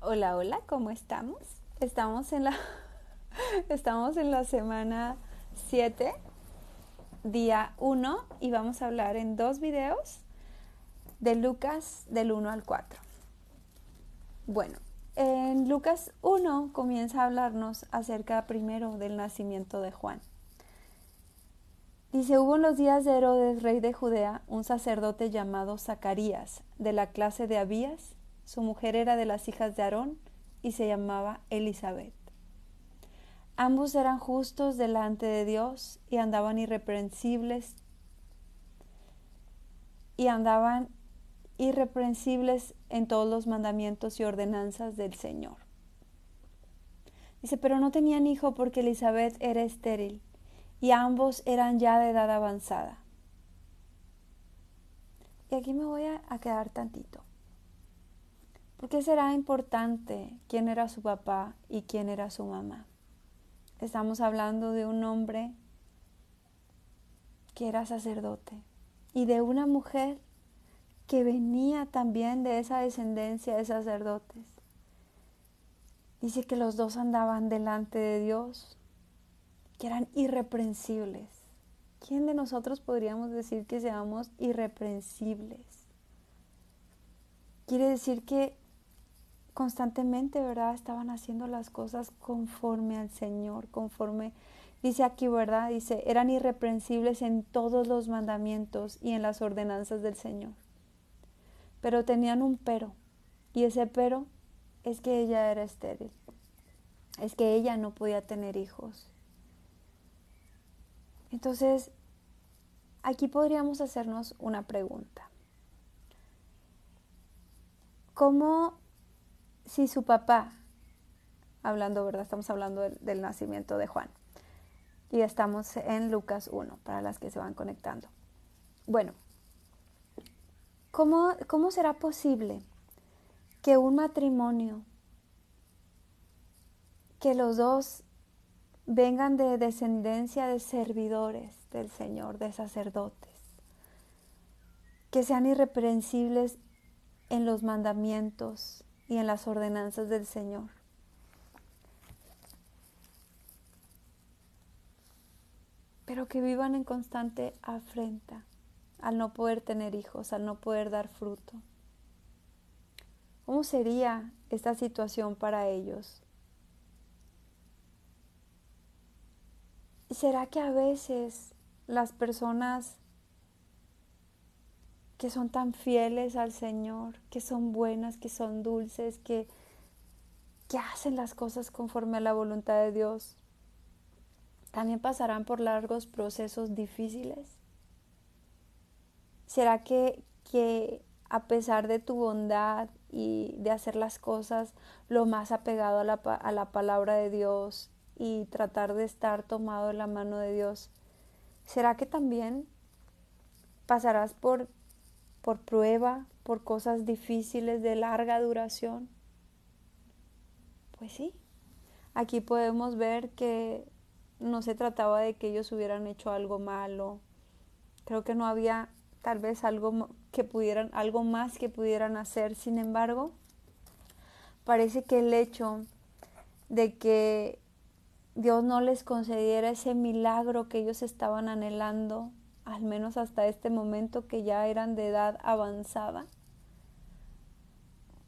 Hola, hola, ¿cómo estamos? Estamos en la, estamos en la semana 7, día 1, y vamos a hablar en 2 videos de Lucas del 1 al 4. Bueno, en Lucas 1 comienza a hablarnos acerca primero del nacimiento de Juan. Dice, hubo en los días de Herodes, rey de Judea, un sacerdote llamado Zacarías, de la clase de Abías. Su mujer era de las hijas de Aarón y se llamaba Elizabeth. Ambos eran justos delante de Dios y andaban irreprensibles en todos los mandamientos y ordenanzas del Señor. Dice, pero no tenían hijo porque Elizabeth era estéril y ambos eran ya de edad avanzada. Y aquí me voy a quedar tantito. ¿Por qué será importante quién era su papá y quién era su mamá? Estamos hablando de un hombre que era sacerdote y de una mujer que venía también de esa descendencia de sacerdotes. Dice que los dos andaban delante de Dios, que eran irreprensibles. ¿Quién de nosotros podríamos decir que seamos irreprensibles? Quiere decir que constantemente, ¿verdad?, estaban haciendo las cosas conforme al Señor, dice aquí, ¿verdad? Dice, eran irreprensibles en todos los mandamientos y en las ordenanzas del Señor. Pero tenían un pero, y ese pero es que ella era estéril, es que ella no podía tener hijos. Entonces, aquí podríamos hacernos una pregunta. ¿Cómo si su papá, hablando, ¿verdad? Estamos hablando del nacimiento de Juan, y estamos en Lucas 1, para las que se van conectando. Bueno, ¿cómo será posible que un matrimonio, que los dos vengan de descendencia de servidores del Señor, de sacerdotes, que sean irreprensibles en los mandamientos y en las ordenanzas del Señor, pero que vivan en constante afrenta al no poder tener hijos, al no poder dar fruto? ¿Cómo sería esta situación para ellos? ¿Será que a veces las personas que son tan fieles al Señor, que son buenas, que son dulces, que hacen las cosas conforme a la voluntad de Dios, también pasarán por largos procesos difíciles? ¿Será que a pesar de tu bondad y de hacer las cosas lo más apegado a la palabra de Dios y tratar de estar tomado de la mano de Dios, será que también pasarás por prueba, por cosas difíciles de larga duración? Pues sí, aquí podemos ver que no se trataba de que ellos hubieran hecho algo malo. Creo que no había tal vez algo más que pudieran hacer. Sin embargo, parece que el hecho de que Dios no les concediera ese milagro que ellos estaban anhelando, al menos hasta este momento que ya eran de edad avanzada,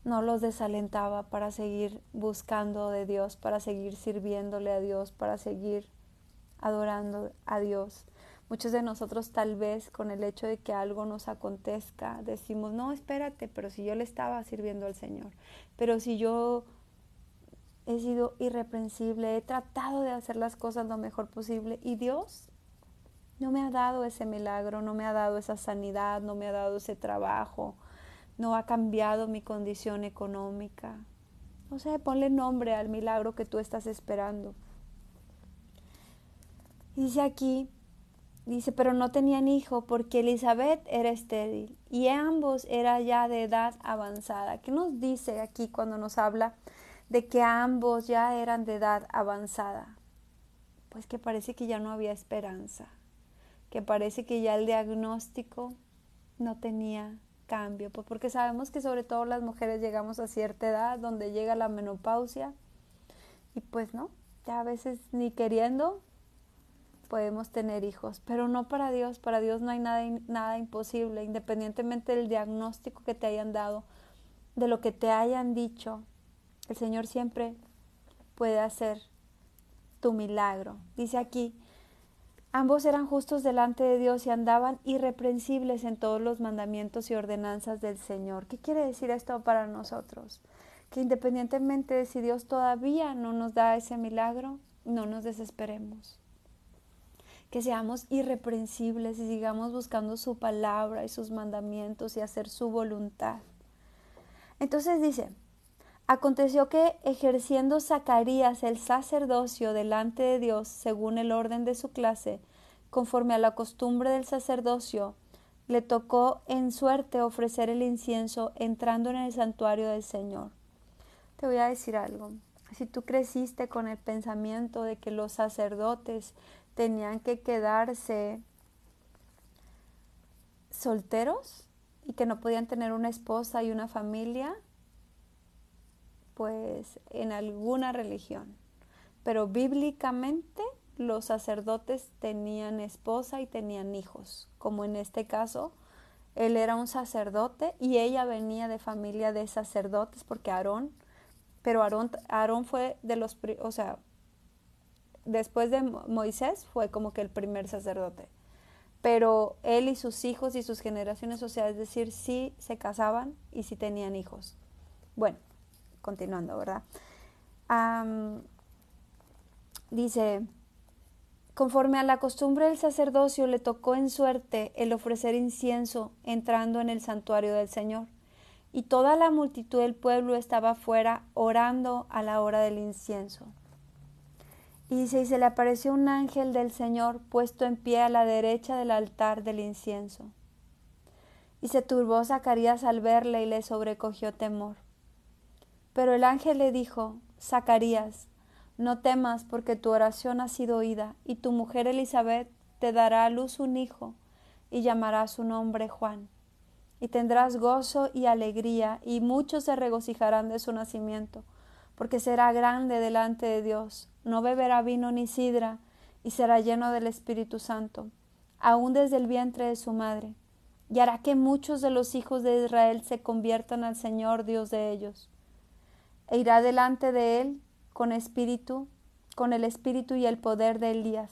no los desalentaba para seguir buscando de Dios, para seguir sirviéndole a Dios, para seguir adorando a Dios. Muchos de nosotros tal vez con el hecho de que algo nos acontezca decimos, no, espérate, pero si yo le estaba sirviendo al Señor, pero si yo he sido irreprensible, he tratado de hacer las cosas lo mejor posible y Dios no me ha dado ese milagro, no me ha dado esa sanidad, no me ha dado ese trabajo, no ha cambiado mi condición económica. No sé, ponle nombre al milagro que tú estás esperando. Dice aquí, pero no tenían hijo porque Elizabeth era estéril y ambos eran ya de edad avanzada. ¿Qué nos dice aquí cuando nos habla de que ambos ya eran de edad avanzada? Pues que parece que ya no había esperanza, que parece que ya el diagnóstico no tenía cambio, pues porque sabemos que sobre todo las mujeres llegamos a cierta edad donde llega la menopausia y pues no, ya a veces ni queriendo podemos tener hijos, pero no para Dios no hay nada imposible, independientemente del diagnóstico que te hayan dado, de lo que te hayan dicho, el Señor siempre puede hacer tu milagro. Dice aquí, ambos eran justos delante de Dios y andaban irreprensibles en todos los mandamientos y ordenanzas del Señor. ¿Qué quiere decir esto para nosotros? Que independientemente de si Dios todavía no nos da ese milagro, no nos desesperemos. Que seamos irreprensibles y sigamos buscando su palabra y sus mandamientos y hacer su voluntad. Entonces dice, aconteció que ejerciendo Zacarías el sacerdocio delante de Dios según el orden de su clase, conforme a la costumbre del sacerdocio, le tocó en suerte ofrecer el incienso entrando en el santuario del Señor. Te voy a decir algo. Si tú creciste con el pensamiento de que los sacerdotes tenían que quedarse solteros y que no podían tener una esposa y una familia, pues en alguna religión. Pero bíblicamente los sacerdotes tenían esposa y tenían hijos, como en este caso, él era un sacerdote y ella venía de familia de sacerdotes porque Aarón fue de los, o sea, después de Moisés fue como que el primer sacerdote. Pero él y sus hijos y sus generaciones, o sea, es decir, sí se casaban y sí tenían hijos. Bueno, continuando, ¿verdad? Dice, conforme a la costumbre del sacerdocio le tocó en suerte el ofrecer incienso entrando en el santuario del Señor. Y toda la multitud del pueblo estaba afuera orando a la hora del incienso. Y dice, y se le apareció un ángel del Señor puesto en pie a la derecha del altar del incienso. Y se turbó Zacarías al verle y le sobrecogió temor. Pero el ángel le dijo, Zacarías, no temas porque tu oración ha sido oída, y tu mujer Elizabeth te dará a luz un hijo, y llamará su nombre Juan. Y tendrás gozo y alegría, y muchos se regocijarán de su nacimiento, porque será grande delante de Dios. No beberá vino ni sidra, y será lleno del Espíritu Santo, aún desde el vientre de su madre. Y hará que muchos de los hijos de Israel se conviertan al Señor Dios de ellos. E irá delante de él con el espíritu y el poder de Elías,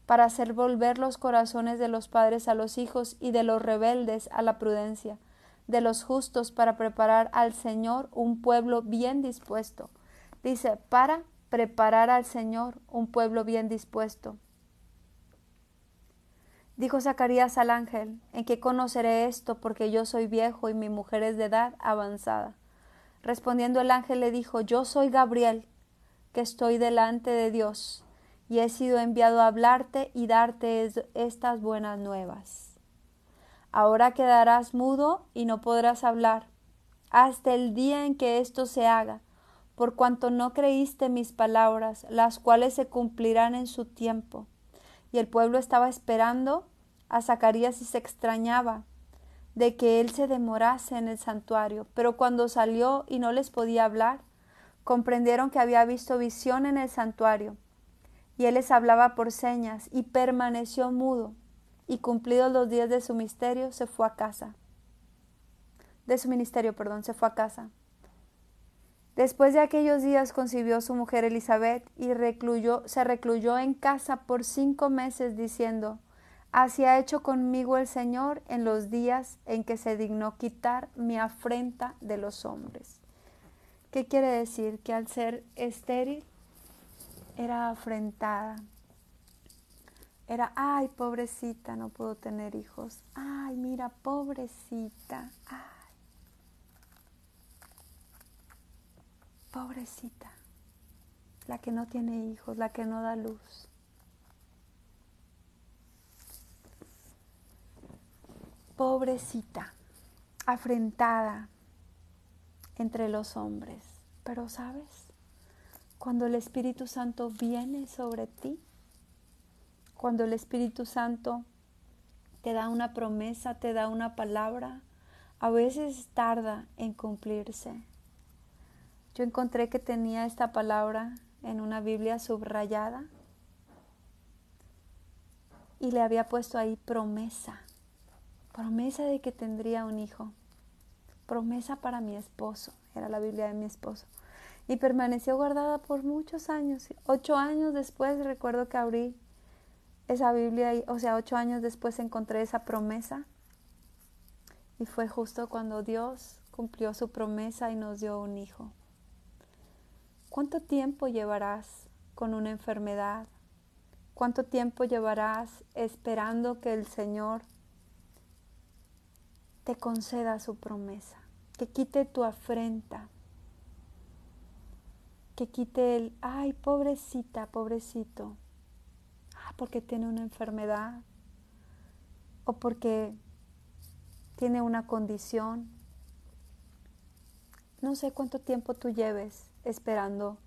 para hacer volver los corazones de los padres a los hijos y de los rebeldes a la prudencia, de los justos para preparar al Señor un pueblo bien dispuesto. Dice, para preparar al Señor un pueblo bien dispuesto. Dijo Zacarías al ángel, ¿en qué conoceré esto? Porque yo soy viejo y mi mujer es de edad avanzada. Respondiendo el ángel le dijo, yo soy Gabriel, que estoy delante de Dios, y he sido enviado a hablarte y darte estas buenas nuevas. Ahora quedarás mudo y no podrás hablar, hasta el día en que esto se haga, por cuanto no creíste mis palabras, las cuales se cumplirán en su tiempo. Y el pueblo estaba esperando a Zacarías y se extrañaba de que él se demorase en el santuario, pero cuando salió y no les podía hablar, comprendieron que había visto visión en el santuario, y él les hablaba por señas, y permaneció mudo, y cumplidos los días de su ministerio, se fue a casa. Se fue a casa. Después de aquellos días concibió su mujer Elizabeth, y se recluyó en casa por 5 meses, diciendo, así ha hecho conmigo el Señor en los días en que se dignó quitar mi afrenta de los hombres. ¿Qué quiere decir? Que al ser estéril era afrentada. Era, ay, pobrecita, no puedo tener hijos. Ay, mira, pobrecita. Ay, pobrecita. La que no tiene hijos, la que no da luz. Pobrecita, afrentada entre los hombres. Pero ¿sabes? Cuando el Espíritu Santo viene sobre ti, cuando el Espíritu Santo te da una promesa, te da una palabra, a veces tarda en cumplirse. Yo encontré que tenía esta palabra en una Biblia subrayada y le había puesto ahí promesa, promesa de que tendría un hijo, promesa para mi esposo, era la Biblia de mi esposo. Y permaneció guardada por muchos años. 8 años después recuerdo que abrí esa Biblia, 8 años después encontré esa promesa. Y fue justo cuando Dios cumplió su promesa y nos dio un hijo. ¿Cuánto tiempo llevarás con una enfermedad? ¿Cuánto tiempo llevarás esperando que el Señor te conceda su promesa? Que quite tu afrenta. Que quite el, ay, pobrecita, pobrecito. Porque tiene una enfermedad. O porque tiene una condición. No sé cuánto tiempo tú lleves esperando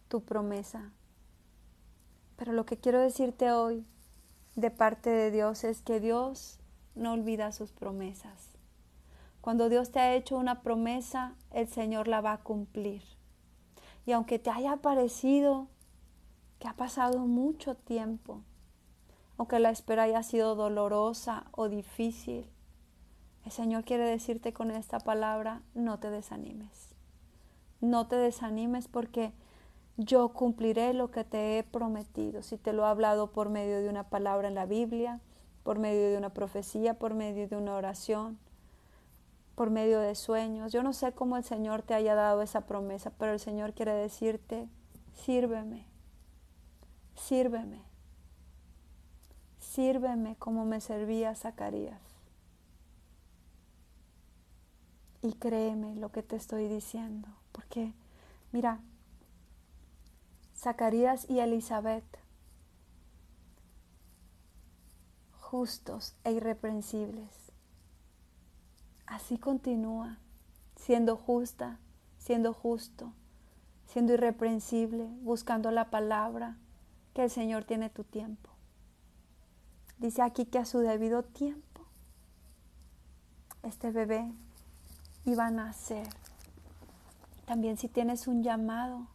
tu promesa. Pero lo que quiero decirte hoy de parte de Dios es que Dios no olvida sus promesas. Cuando Dios te ha hecho una promesa, el Señor la va a cumplir. Y aunque te haya parecido que ha pasado mucho tiempo, aunque la espera haya sido dolorosa o difícil, el Señor quiere decirte con esta palabra, no te desanimes. No te desanimes porque yo cumpliré lo que te he prometido. Si te lo he hablado por medio de una palabra en la Biblia, por medio de una profecía, por medio de una oración, por medio de sueños. Yo no sé cómo el Señor te haya dado esa promesa, pero el Señor quiere decirte, sírveme, sírveme, sírveme como me servía Zacarías. Y créeme lo que te estoy diciendo, porque mira, Zacarías y Elizabeth, justos e irreprensibles, así continúa, siendo justa, siendo justo, siendo irreprensible, buscando la palabra, que el Señor tiene tu tiempo. Dice aquí que a su debido tiempo, este bebé iba a nacer. También si tienes un llamado,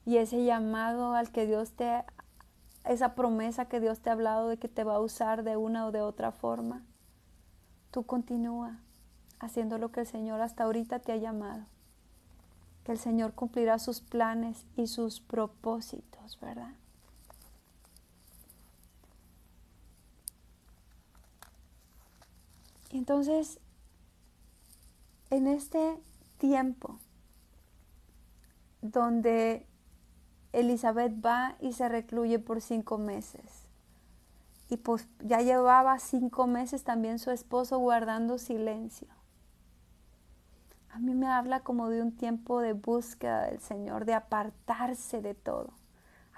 y ese llamado al que Dios te, esa promesa que Dios te ha hablado de que te va a usar de una o de otra forma, tú continúa haciendo lo que el Señor hasta ahorita te ha llamado. Que el Señor cumplirá sus planes y sus propósitos, ¿verdad? Entonces, en este tiempo donde Elizabeth va y se recluye por 5 meses, y pues ya llevaba 5 meses también su esposo guardando silencio. A mí me habla como de un tiempo de búsqueda del Señor, de apartarse de todo.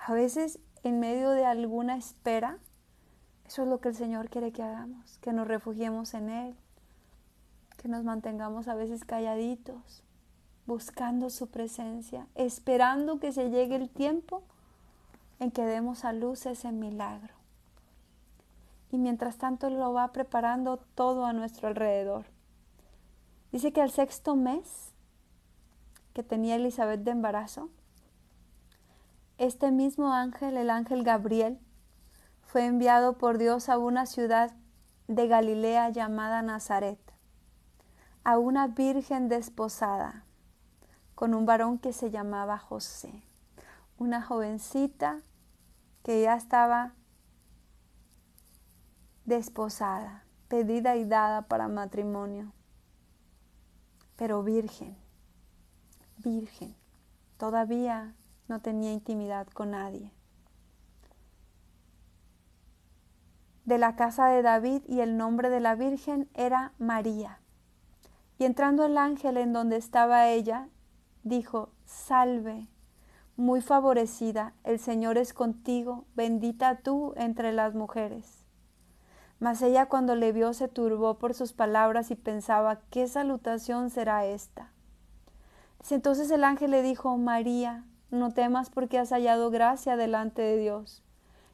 A veces en medio de alguna espera, eso es lo que el Señor quiere que hagamos, que nos refugiemos en Él, que nos mantengamos a veces calladitos, buscando su presencia, esperando que se llegue el tiempo en que demos a luz ese milagro. Y mientras tanto lo va preparando todo a nuestro alrededor. Dice que al 6º mes que tenía Elizabeth de embarazo, este mismo ángel, el ángel Gabriel, fue enviado por Dios a una ciudad de Galilea llamada Nazaret, a una virgen desposada, con un varón que se llamaba José, una jovencita que ya estaba desposada, pedida y dada para matrimonio, pero virgen, todavía no tenía intimidad con nadie. De la casa de David, y el nombre de la virgen era María. Y entrando el ángel en donde estaba ella, dijo, salve, muy favorecida, el Señor es contigo, bendita tú entre las mujeres. Mas ella cuando le vio se turbó por sus palabras y pensaba, ¿qué salutación será esta? Entonces el ángel le dijo, María, no temas porque has hallado gracia delante de Dios.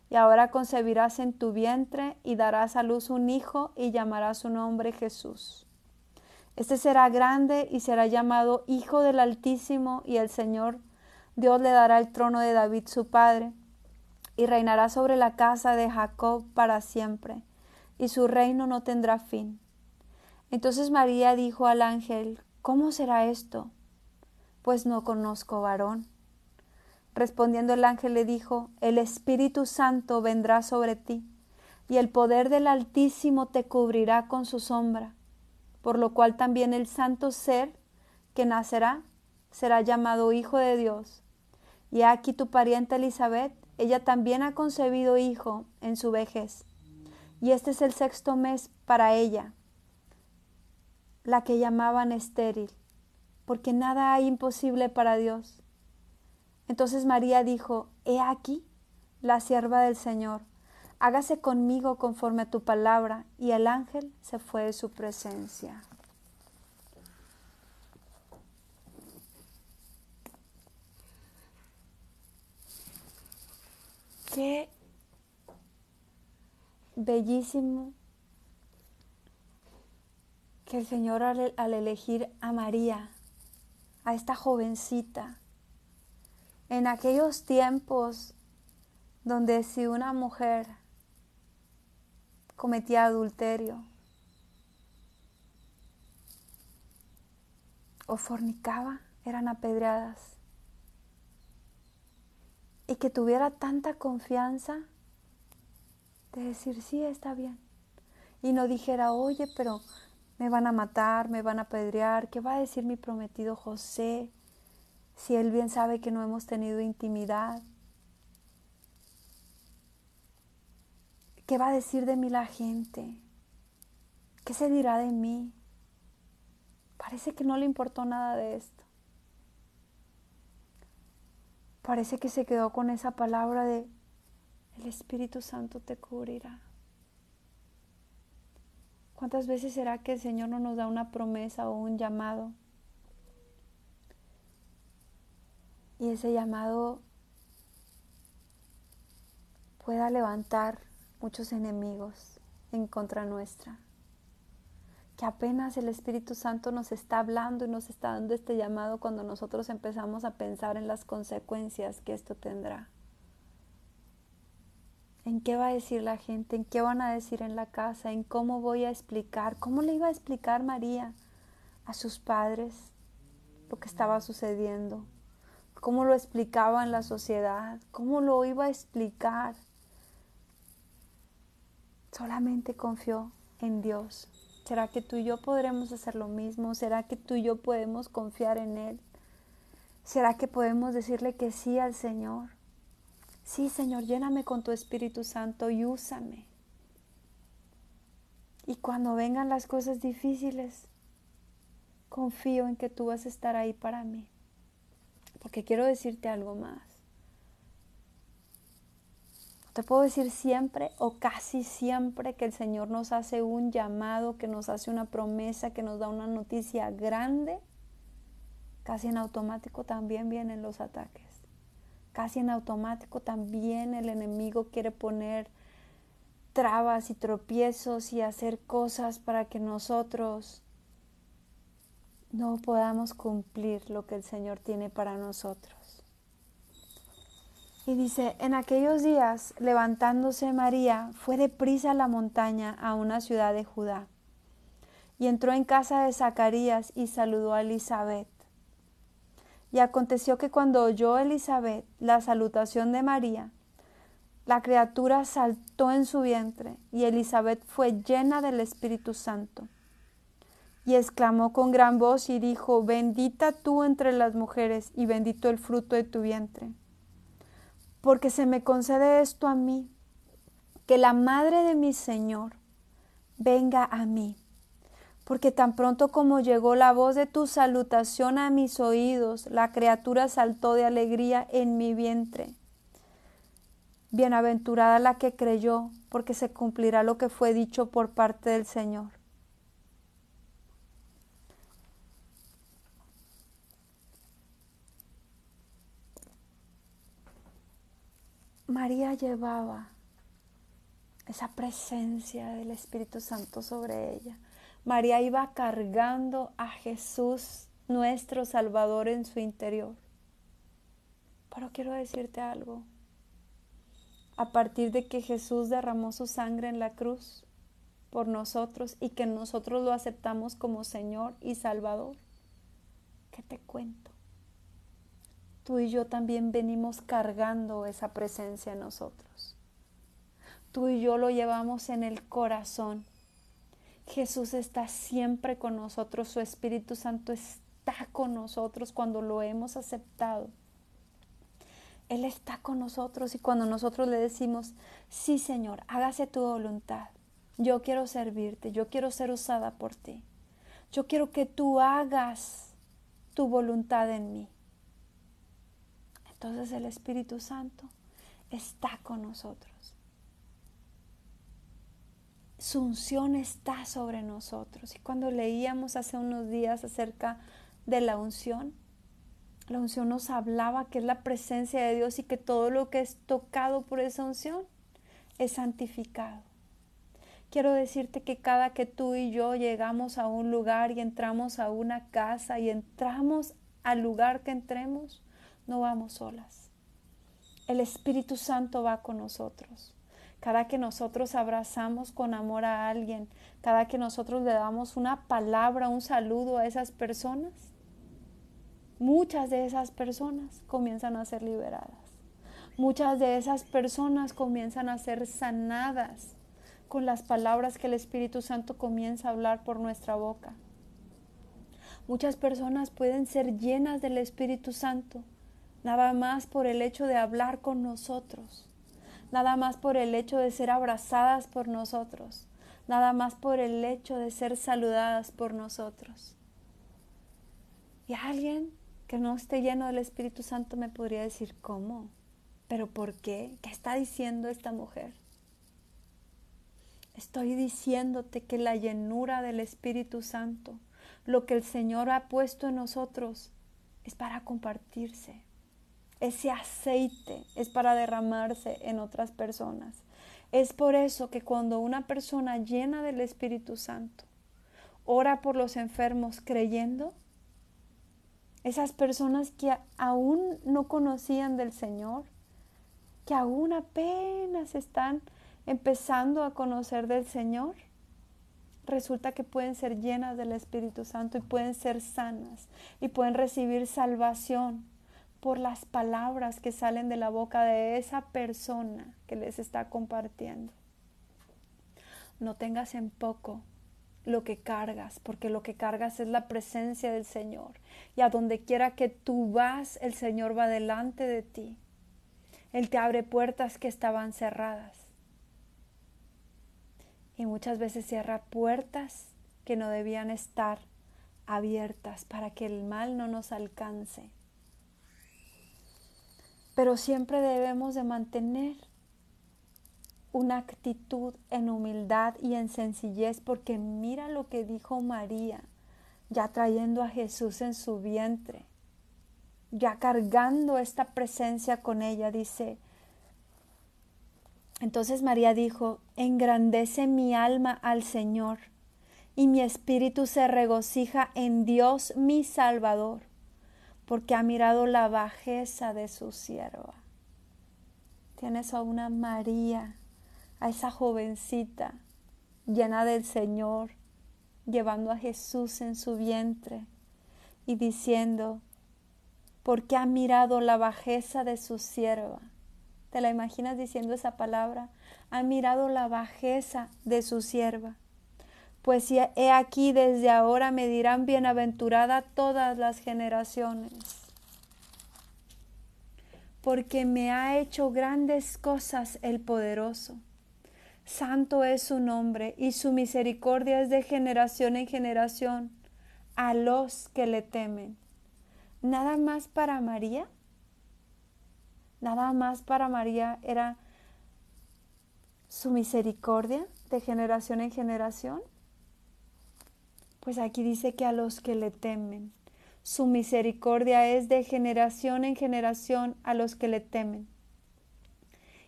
Y ahora concebirás en tu vientre y darás a luz un hijo y llamarás su nombre Jesús. Este será grande y será llamado Hijo del Altísimo, y el Señor Dios le dará el trono de David su padre, y reinará sobre la casa de Jacob para siempre, y su reino no tendrá fin. Entonces María dijo al ángel: ¿Cómo será esto? Pues no conozco varón. Respondiendo el ángel le dijo: El Espíritu Santo vendrá sobre ti, y el poder del Altísimo te cubrirá con su sombra, por lo cual también el santo ser que nacerá será llamado Hijo de Dios. Y aquí tu parienta Elizabeth, ella también ha concebido hijo en su vejez, y este es el 6º mes para ella, la que llamaban estéril, porque nada hay imposible para Dios. Entonces María dijo: He aquí la sierva del Señor, hágase conmigo conforme a tu palabra. Y el ángel se fue de su presencia. Qué bellísimo que el Señor al elegir a María, a esta jovencita, en aquellos tiempos donde si una mujer cometía adulterio o fornicaba, eran apedreadas, y que tuviera tanta confianza de decir: sí, está bien, y no dijera: oye, pero me van a matar, me van a apedrear, ¿qué va a decir mi prometido José si él bien sabe que no hemos tenido intimidad? ¿Qué va a decir de mí la gente? ¿Qué se dirá de mí? Parece que no le importó nada de esto. Parece que se quedó con esa palabra de: el Espíritu Santo te cubrirá. ¿Cuántas veces será que el Señor no nos da una promesa o un llamado? Y ese llamado pueda levantar muchos enemigos en contra nuestra. Que apenas el Espíritu Santo nos está hablando y nos está dando este llamado cuando nosotros empezamos a pensar en las consecuencias que esto tendrá. ¿En qué va a decir la gente? ¿En qué van a decir en la casa? ¿En cómo voy a explicar? ¿Cómo le iba a explicar María a sus padres lo que estaba sucediendo? ¿Cómo lo explicaba en la sociedad? ¿Cómo lo iba a explicar? Solamente confió en Dios. ¿Será que tú y yo podremos hacer lo mismo? ¿Será que tú y yo podemos confiar en Él? ¿Será que podemos decirle que sí al Señor? Sí, Señor, lléname con tu Espíritu Santo y úsame. Y cuando vengan las cosas difíciles, confío en que tú vas a estar ahí para mí. Porque quiero decirte algo más. Te puedo decir siempre o casi siempre que el Señor nos hace un llamado, que nos hace una promesa, que nos da una noticia grande. Casi en automático también vienen los ataques. Casi en automático también el enemigo quiere poner trabas y tropiezos y hacer cosas para que nosotros no podamos cumplir lo que el Señor tiene para nosotros. Y dice: en aquellos días, levantándose María, fue deprisa a la montaña, a una ciudad de Judá, y entró en casa de Zacarías y saludó a Elizabeth. Y aconteció que cuando oyó Elizabeth la salutación de María, la criatura saltó en su vientre, y Elizabeth fue llena del Espíritu Santo. Y exclamó con gran voz y dijo: bendita tú entre las mujeres, y bendito el fruto de tu vientre. Porque se me concede esto a mí, que la madre de mi Señor venga a mí. Porque tan pronto como llegó la voz de tu salutación a mis oídos, la criatura saltó de alegría en mi vientre. Bienaventurada la que creyó, porque se cumplirá lo que fue dicho por parte del Señor. María llevaba esa presencia del Espíritu Santo sobre ella. María iba cargando a Jesús, nuestro Salvador, en su interior. Pero quiero decirte algo. A partir de que Jesús derramó su sangre en la cruz por nosotros y que nosotros lo aceptamos como Señor y Salvador, ¿qué te cuento? Tú y yo también venimos cargando esa presencia en nosotros. Tú y yo lo llevamos en el corazón. Jesús está siempre con nosotros, su Espíritu Santo está con nosotros cuando lo hemos aceptado. Él está con nosotros y cuando nosotros le decimos, sí Señor, hágase tu voluntad. Yo quiero servirte, yo quiero ser usada por ti. Yo quiero que tú hagas tu voluntad en mí. Entonces el Espíritu Santo está con nosotros. Su unción está sobre nosotros. Y cuando leíamos hace unos días acerca de la unción nos hablaba que es la presencia de Dios y que todo lo que es tocado por esa unción es santificado. Quiero decirte que cada que tú y yo llegamos a un lugar y entramos a una casa y entramos al lugar que entremos, no vamos solas. El Espíritu Santo va con nosotros. Cada que nosotros abrazamos con amor a alguien, cada que nosotros le damos una palabra, un saludo a esas personas, muchas de esas personas comienzan a ser liberadas. Muchas de esas personas comienzan a ser sanadas con las palabras que el Espíritu Santo comienza a hablar por nuestra boca. Muchas personas pueden ser llenas del Espíritu Santo, nada más por el hecho de hablar con nosotros, nada más por el hecho de ser abrazadas por nosotros, nada más por el hecho de ser saludadas por nosotros. Y alguien que no esté lleno del Espíritu Santo me podría decir, ¿cómo? ¿Pero por qué? ¿Qué está diciendo esta mujer? Estoy diciéndote que la llenura del Espíritu Santo, lo que el Señor ha puesto en nosotros, es para compartirse. Ese aceite es para derramarse en otras personas. Es por eso que cuando una persona llena del Espíritu Santo ora por los enfermos creyendo, esas personas que aún no conocían del Señor, que aún apenas están empezando a conocer del Señor, resulta que pueden ser llenas del Espíritu Santo y pueden ser sanas y pueden recibir salvación por las palabras que salen de la boca de esa persona que les está compartiendo. No tengas en poco lo que cargas, porque lo que cargas es la presencia del Señor. Y a donde quiera que tú vas, el Señor va delante de ti. Él te abre puertas que estaban cerradas. Y muchas veces cierra puertas que no debían estar abiertas para que el mal no nos alcance. Pero siempre debemos de mantener una actitud en humildad y en sencillez, porque mira lo que dijo María, ya trayendo a Jesús en su vientre, ya cargando esta presencia con ella, dice. Entonces María dijo, engrandece mi alma al Señor, y mi espíritu se regocija en Dios mi Salvador, porque ha mirado la bajeza de su sierva. Tienes a una María, a esa jovencita llena del Señor, llevando a Jesús en su vientre y diciendo, porque ha mirado la bajeza de su sierva. ¿Te la imaginas diciendo esa palabra? Ha mirado la bajeza de su sierva. Pues he aquí desde ahora me dirán bienaventurada todas las generaciones, porque me ha hecho grandes cosas el poderoso. Santo es su nombre y su misericordia es de generación en generación a los que le temen. Nada más para María. Nada más para María era su misericordia de generación en generación. Pues aquí dice que a los que le temen. Su misericordia es de generación en generación a los que le temen.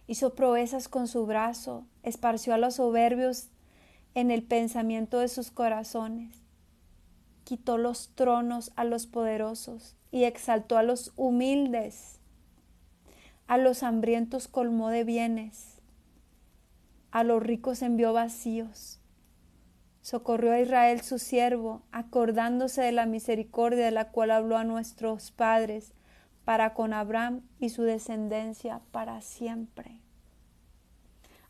Hizo proezas con su brazo, esparció a los soberbios en el pensamiento de sus corazones. Quitó los tronos a los poderosos y exaltó a los humildes. A los hambrientos colmó de bienes. A los ricos envió vacíos. Socorrió a Israel su siervo, acordándose de la misericordia de la cual habló a nuestros padres, para con Abraham y su descendencia para siempre.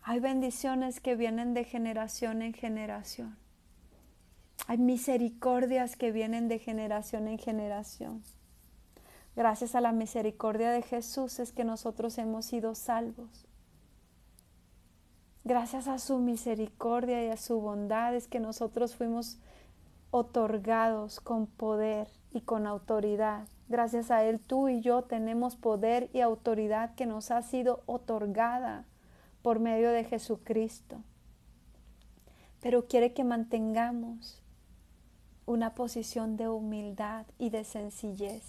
Hay bendiciones que vienen de generación en generación. Hay misericordias que vienen de generación en generación. Gracias a la misericordia de Jesús es que nosotros hemos sido salvos. Gracias a su misericordia y a su bondad es que nosotros fuimos otorgados con poder y con autoridad. Gracias a Él, tú y yo tenemos poder y autoridad que nos ha sido otorgada por medio de Jesucristo. Pero quiere que mantengamos una posición de humildad y de sencillez.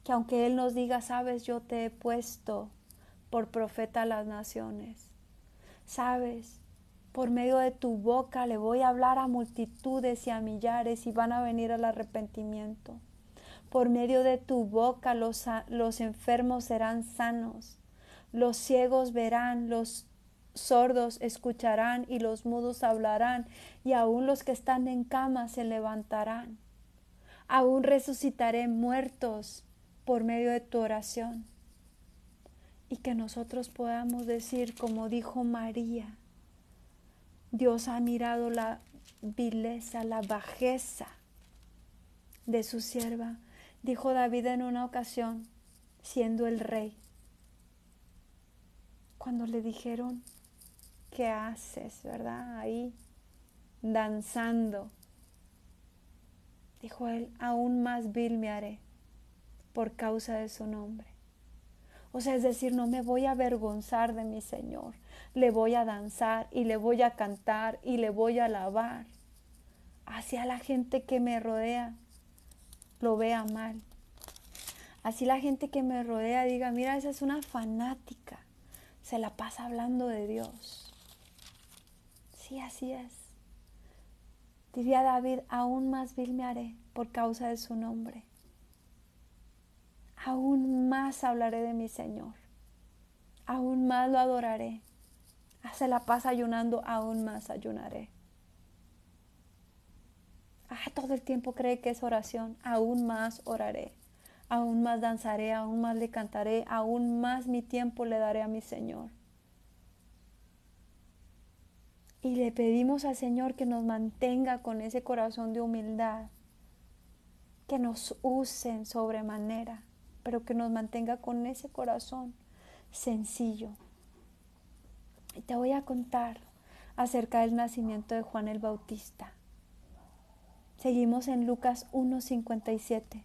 Que aunque Él nos diga, sabes, yo te he puesto por profeta a las naciones. Sabes, por medio de tu boca le voy a hablar a multitudes y a millares y van a venir al arrepentimiento. Por medio de tu boca los enfermos serán sanos, los ciegos verán, los sordos escucharán y los mudos hablarán, y aún los que están en cama se levantarán. Aún resucitaré muertos por medio de tu oración. Y que nosotros podamos decir, como dijo María, Dios ha mirado la vileza, la bajeza de su sierva. Dijo David en una ocasión, siendo el rey, cuando le dijeron, ¿qué haces, verdad? Ahí, danzando. Dijo él, aún más vil me haré por causa de su nombre. O sea, es decir, no me voy a avergonzar de mi Señor. Le voy a danzar y le voy a cantar y le voy a alabar. Hacia la gente que me rodea lo vea mal. Así la gente que me rodea diga, mira, esa es una fanática. Se la pasa hablando de Dios. Sí, así es. Diría David, aún más vil me haré por causa de su nombre. Aún más hablaré de mi Señor. Aún más lo adoraré. Se la pasa ayunando, aún más ayunaré. Todo el tiempo cree que es oración. Aún más oraré. Aún más danzaré, aún más le cantaré, aún más mi tiempo le daré a mi Señor. Y le pedimos al Señor que nos mantenga con ese corazón de humildad, que nos use en sobremanera, pero que nos mantenga con ese corazón sencillo. Y te voy a contar acerca del nacimiento de Juan el Bautista. Seguimos en Lucas 1:57.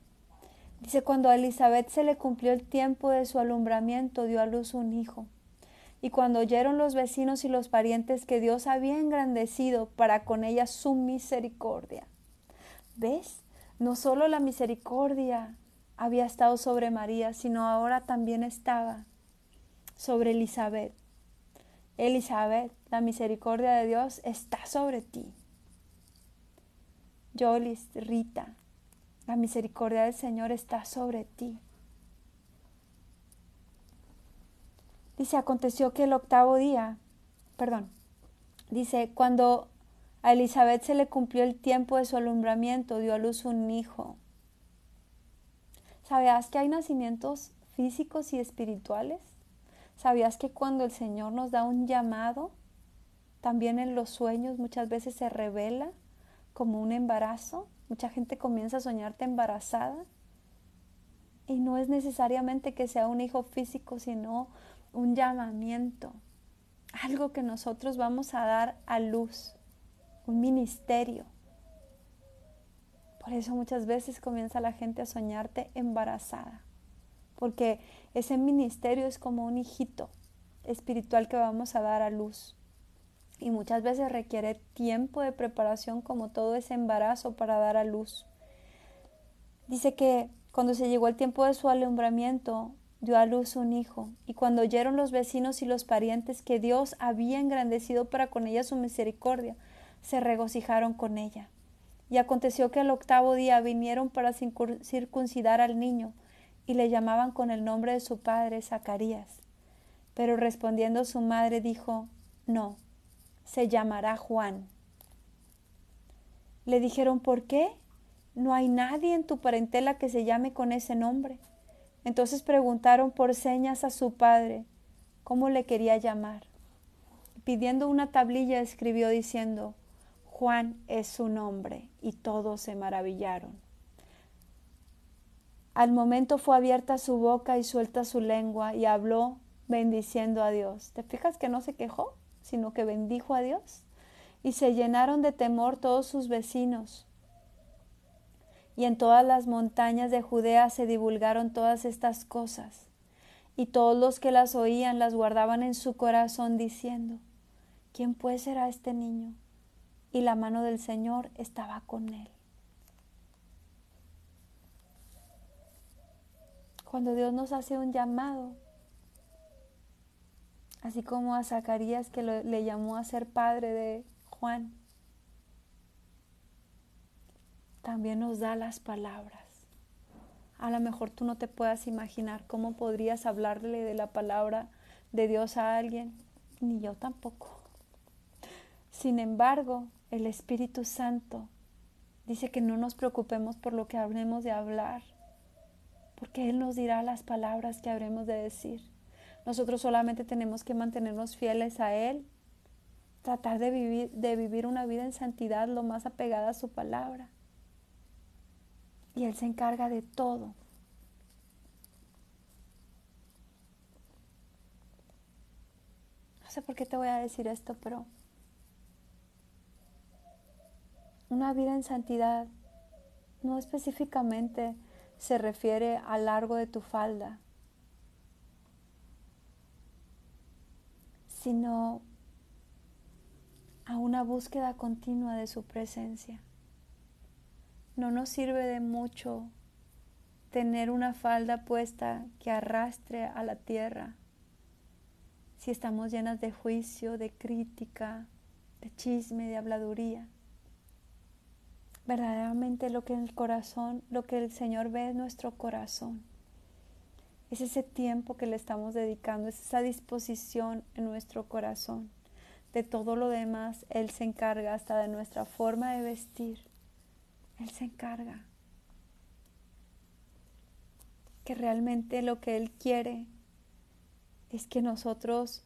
Dice, cuando a Elizabeth se le cumplió el tiempo de su alumbramiento, dio a luz un hijo. Y cuando oyeron los vecinos y los parientes que Dios había engrandecido para con ella su misericordia. ¿Ves? No solo la misericordia había estado sobre María, sino ahora también estaba sobre Elizabeth. Elizabeth, la misericordia de Dios está sobre ti. Yolis, Rita, la misericordia del Señor está sobre ti. Dice, aconteció que el octavo día, dice, cuando a Elizabeth se le cumplió el tiempo de su alumbramiento, dio a luz un hijo. ¿Sabías que hay nacimientos físicos y espirituales? ¿Sabías que cuando el Señor nos da un llamado, también en los sueños muchas veces se revela como un embarazo? Mucha gente comienza a soñarte embarazada y no es necesariamente que sea un hijo físico, sino un llamamiento, algo que nosotros vamos a dar a luz, un ministerio. Por eso muchas veces comienza la gente a soñarte embarazada, porque ese ministerio es como un hijito espiritual que vamos a dar a luz. Y muchas veces requiere tiempo de preparación, como todo ese embarazo, para dar a luz. Dice que cuando se llegó el tiempo de su alumbramiento, dio a luz un hijo, y cuando oyeron los vecinos y los parientes que Dios había engrandecido para con ella su misericordia, se regocijaron con ella. Y aconteció que al 8º día vinieron para circuncidar al niño, y le llamaban con el nombre de su padre, Zacarías. Pero respondiendo su madre dijo: no, se llamará Juan. Le dijeron: ¿por qué? No hay nadie en tu parentela que se llame con ese nombre. Entonces preguntaron por señas a su padre cómo le quería llamar. Pidiendo una tablilla escribió diciendo: Juan es su nombre, y todos se maravillaron. Al momento fue abierta su boca y suelta su lengua, y habló bendiciendo a Dios. ¿Te fijas que no se quejó, sino que bendijo a Dios? Y se llenaron de temor todos sus vecinos. Y en todas las montañas de Judea se divulgaron todas estas cosas. Y todos los que las oían las guardaban en su corazón, diciendo: ¿quién pues será este niño? Y la mano del Señor estaba con él. Cuando Dios nos hace un llamado, así como a Zacarías, que le llamó a ser padre de Juan, también nos da las palabras. A lo mejor tú no te puedas imaginar cómo podrías hablarle de la palabra de Dios a alguien, ni yo tampoco. Sin embargo, el Espíritu Santo dice que no nos preocupemos por lo que habremos de hablar, porque Él nos dirá las palabras que habremos de decir. Nosotros solamente tenemos que mantenernos fieles a Él, tratar de vivir una vida en santidad lo más apegada a su palabra. Y Él se encarga de todo. No sé por qué te voy a decir esto, pero una vida en santidad no específicamente se refiere al largo de tu falda, sino a una búsqueda continua de su presencia. No nos sirve de mucho tener una falda puesta que arrastre a la tierra si estamos llenas de juicio, de crítica, de chisme, de habladuría. Verdaderamente lo que el Señor ve es nuestro corazón. Es ese tiempo que le estamos dedicando, es esa disposición en nuestro corazón. De todo lo demás, Él se encarga, hasta de nuestra forma de vestir. Él se encarga. Que realmente lo que Él quiere es que nosotros,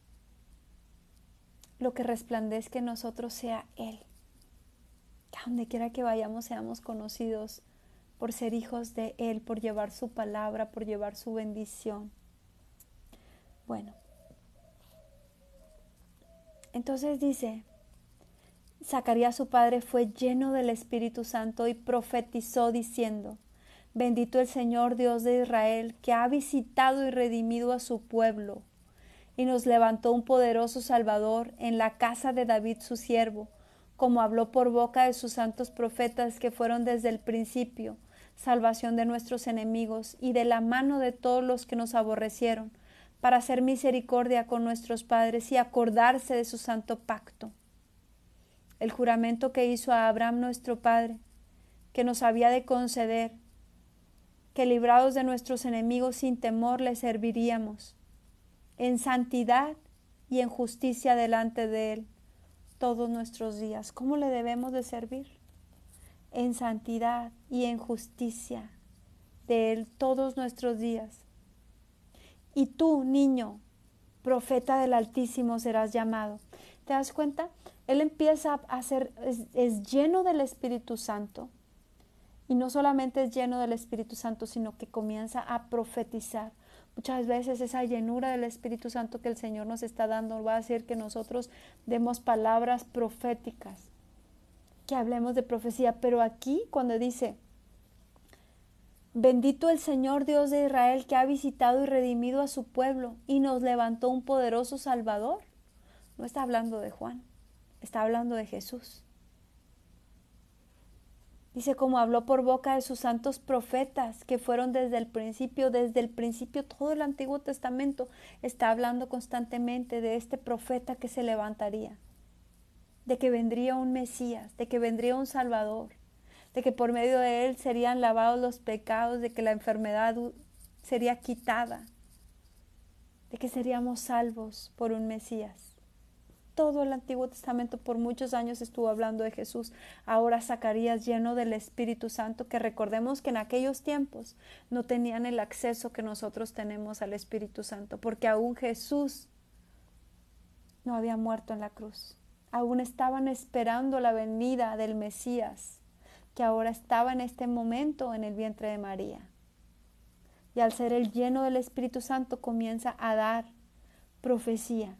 lo que resplandezca en nosotros sea Él. Que a donde quiera que vayamos seamos conocidos por ser hijos de Él, por llevar su palabra, por llevar su bendición. Bueno, entonces dice: Zacarías su padre fue lleno del Espíritu Santo y profetizó diciendo: bendito el Señor Dios de Israel, que ha visitado y redimido a su pueblo, y nos levantó un poderoso Salvador en la casa de David su siervo, como habló por boca de sus santos profetas que fueron desde el principio, salvación de nuestros enemigos y de la mano de todos los que nos aborrecieron, para hacer misericordia con nuestros padres y acordarse de su santo pacto. El juramento que hizo a Abraham nuestro padre, que nos había de conceder, que librados de nuestros enemigos sin temor le serviríamos, en santidad y en justicia delante de Él todos nuestros días. ¿Cómo le debemos de servir? En santidad y en justicia de Él todos nuestros días. Y tú, niño, profeta del Altísimo serás llamado. ¿Te das cuenta? Él empieza a ser, es lleno del Espíritu Santo. Y no solamente es lleno del Espíritu Santo, sino que comienza a profetizar. Muchas veces esa llenura del Espíritu Santo que el Señor nos está dando va a hacer que nosotros demos palabras proféticas, que hablemos de profecía. Pero aquí cuando dice: bendito el Señor Dios de Israel, que ha visitado y redimido a su pueblo y nos levantó un poderoso Salvador, no está hablando de Juan, está hablando de Jesús. Dice, como habló por boca de sus santos profetas, que fueron desde el principio todo el Antiguo Testamento está hablando constantemente de este profeta que se levantaría, de que vendría un Mesías, de que vendría un Salvador, de que por medio de él serían lavados los pecados, de que la enfermedad sería quitada, de que seríamos salvos por un Mesías. Todo el Antiguo Testamento por muchos años estuvo hablando de Jesús. Ahora Zacarías, lleno del Espíritu Santo, que recordemos que en aquellos tiempos no tenían el acceso que nosotros tenemos al Espíritu Santo, porque aún Jesús no había muerto en la cruz. Aún estaban esperando la venida del Mesías, que ahora estaba en este momento en el vientre de María. Y al ser el lleno del Espíritu Santo comienza a dar profecía.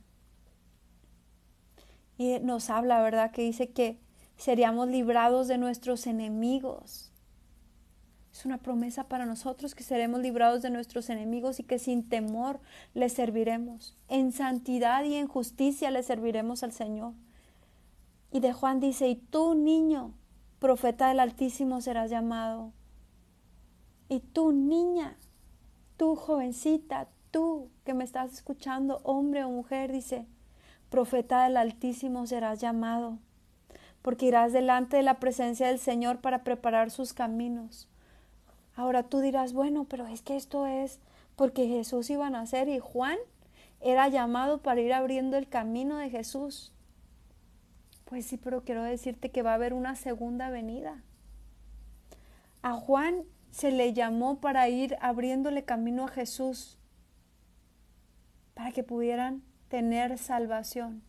Y nos habla, ¿verdad? Que dice que seríamos librados de nuestros enemigos. Es una promesa para nosotros que seremos librados de nuestros enemigos y que sin temor les serviremos. En santidad y en justicia les serviremos al Señor. Y de Juan dice, y tú, niño, profeta del Altísimo serás llamado. Y tú, niña, tú, jovencita, tú que me estás escuchando, hombre o mujer, dice, profeta del Altísimo serás llamado, porque irás delante de la presencia del Señor para preparar sus caminos. Ahora tú dirás, bueno, pero es que esto es porque Jesús iba a nacer y Juan era llamado para ir abriendo el camino de Jesús. Pues sí, pero quiero decirte que va a haber una segunda venida. A Juan se le llamó para ir abriéndole camino a Jesús, para que pudieran tener salvación.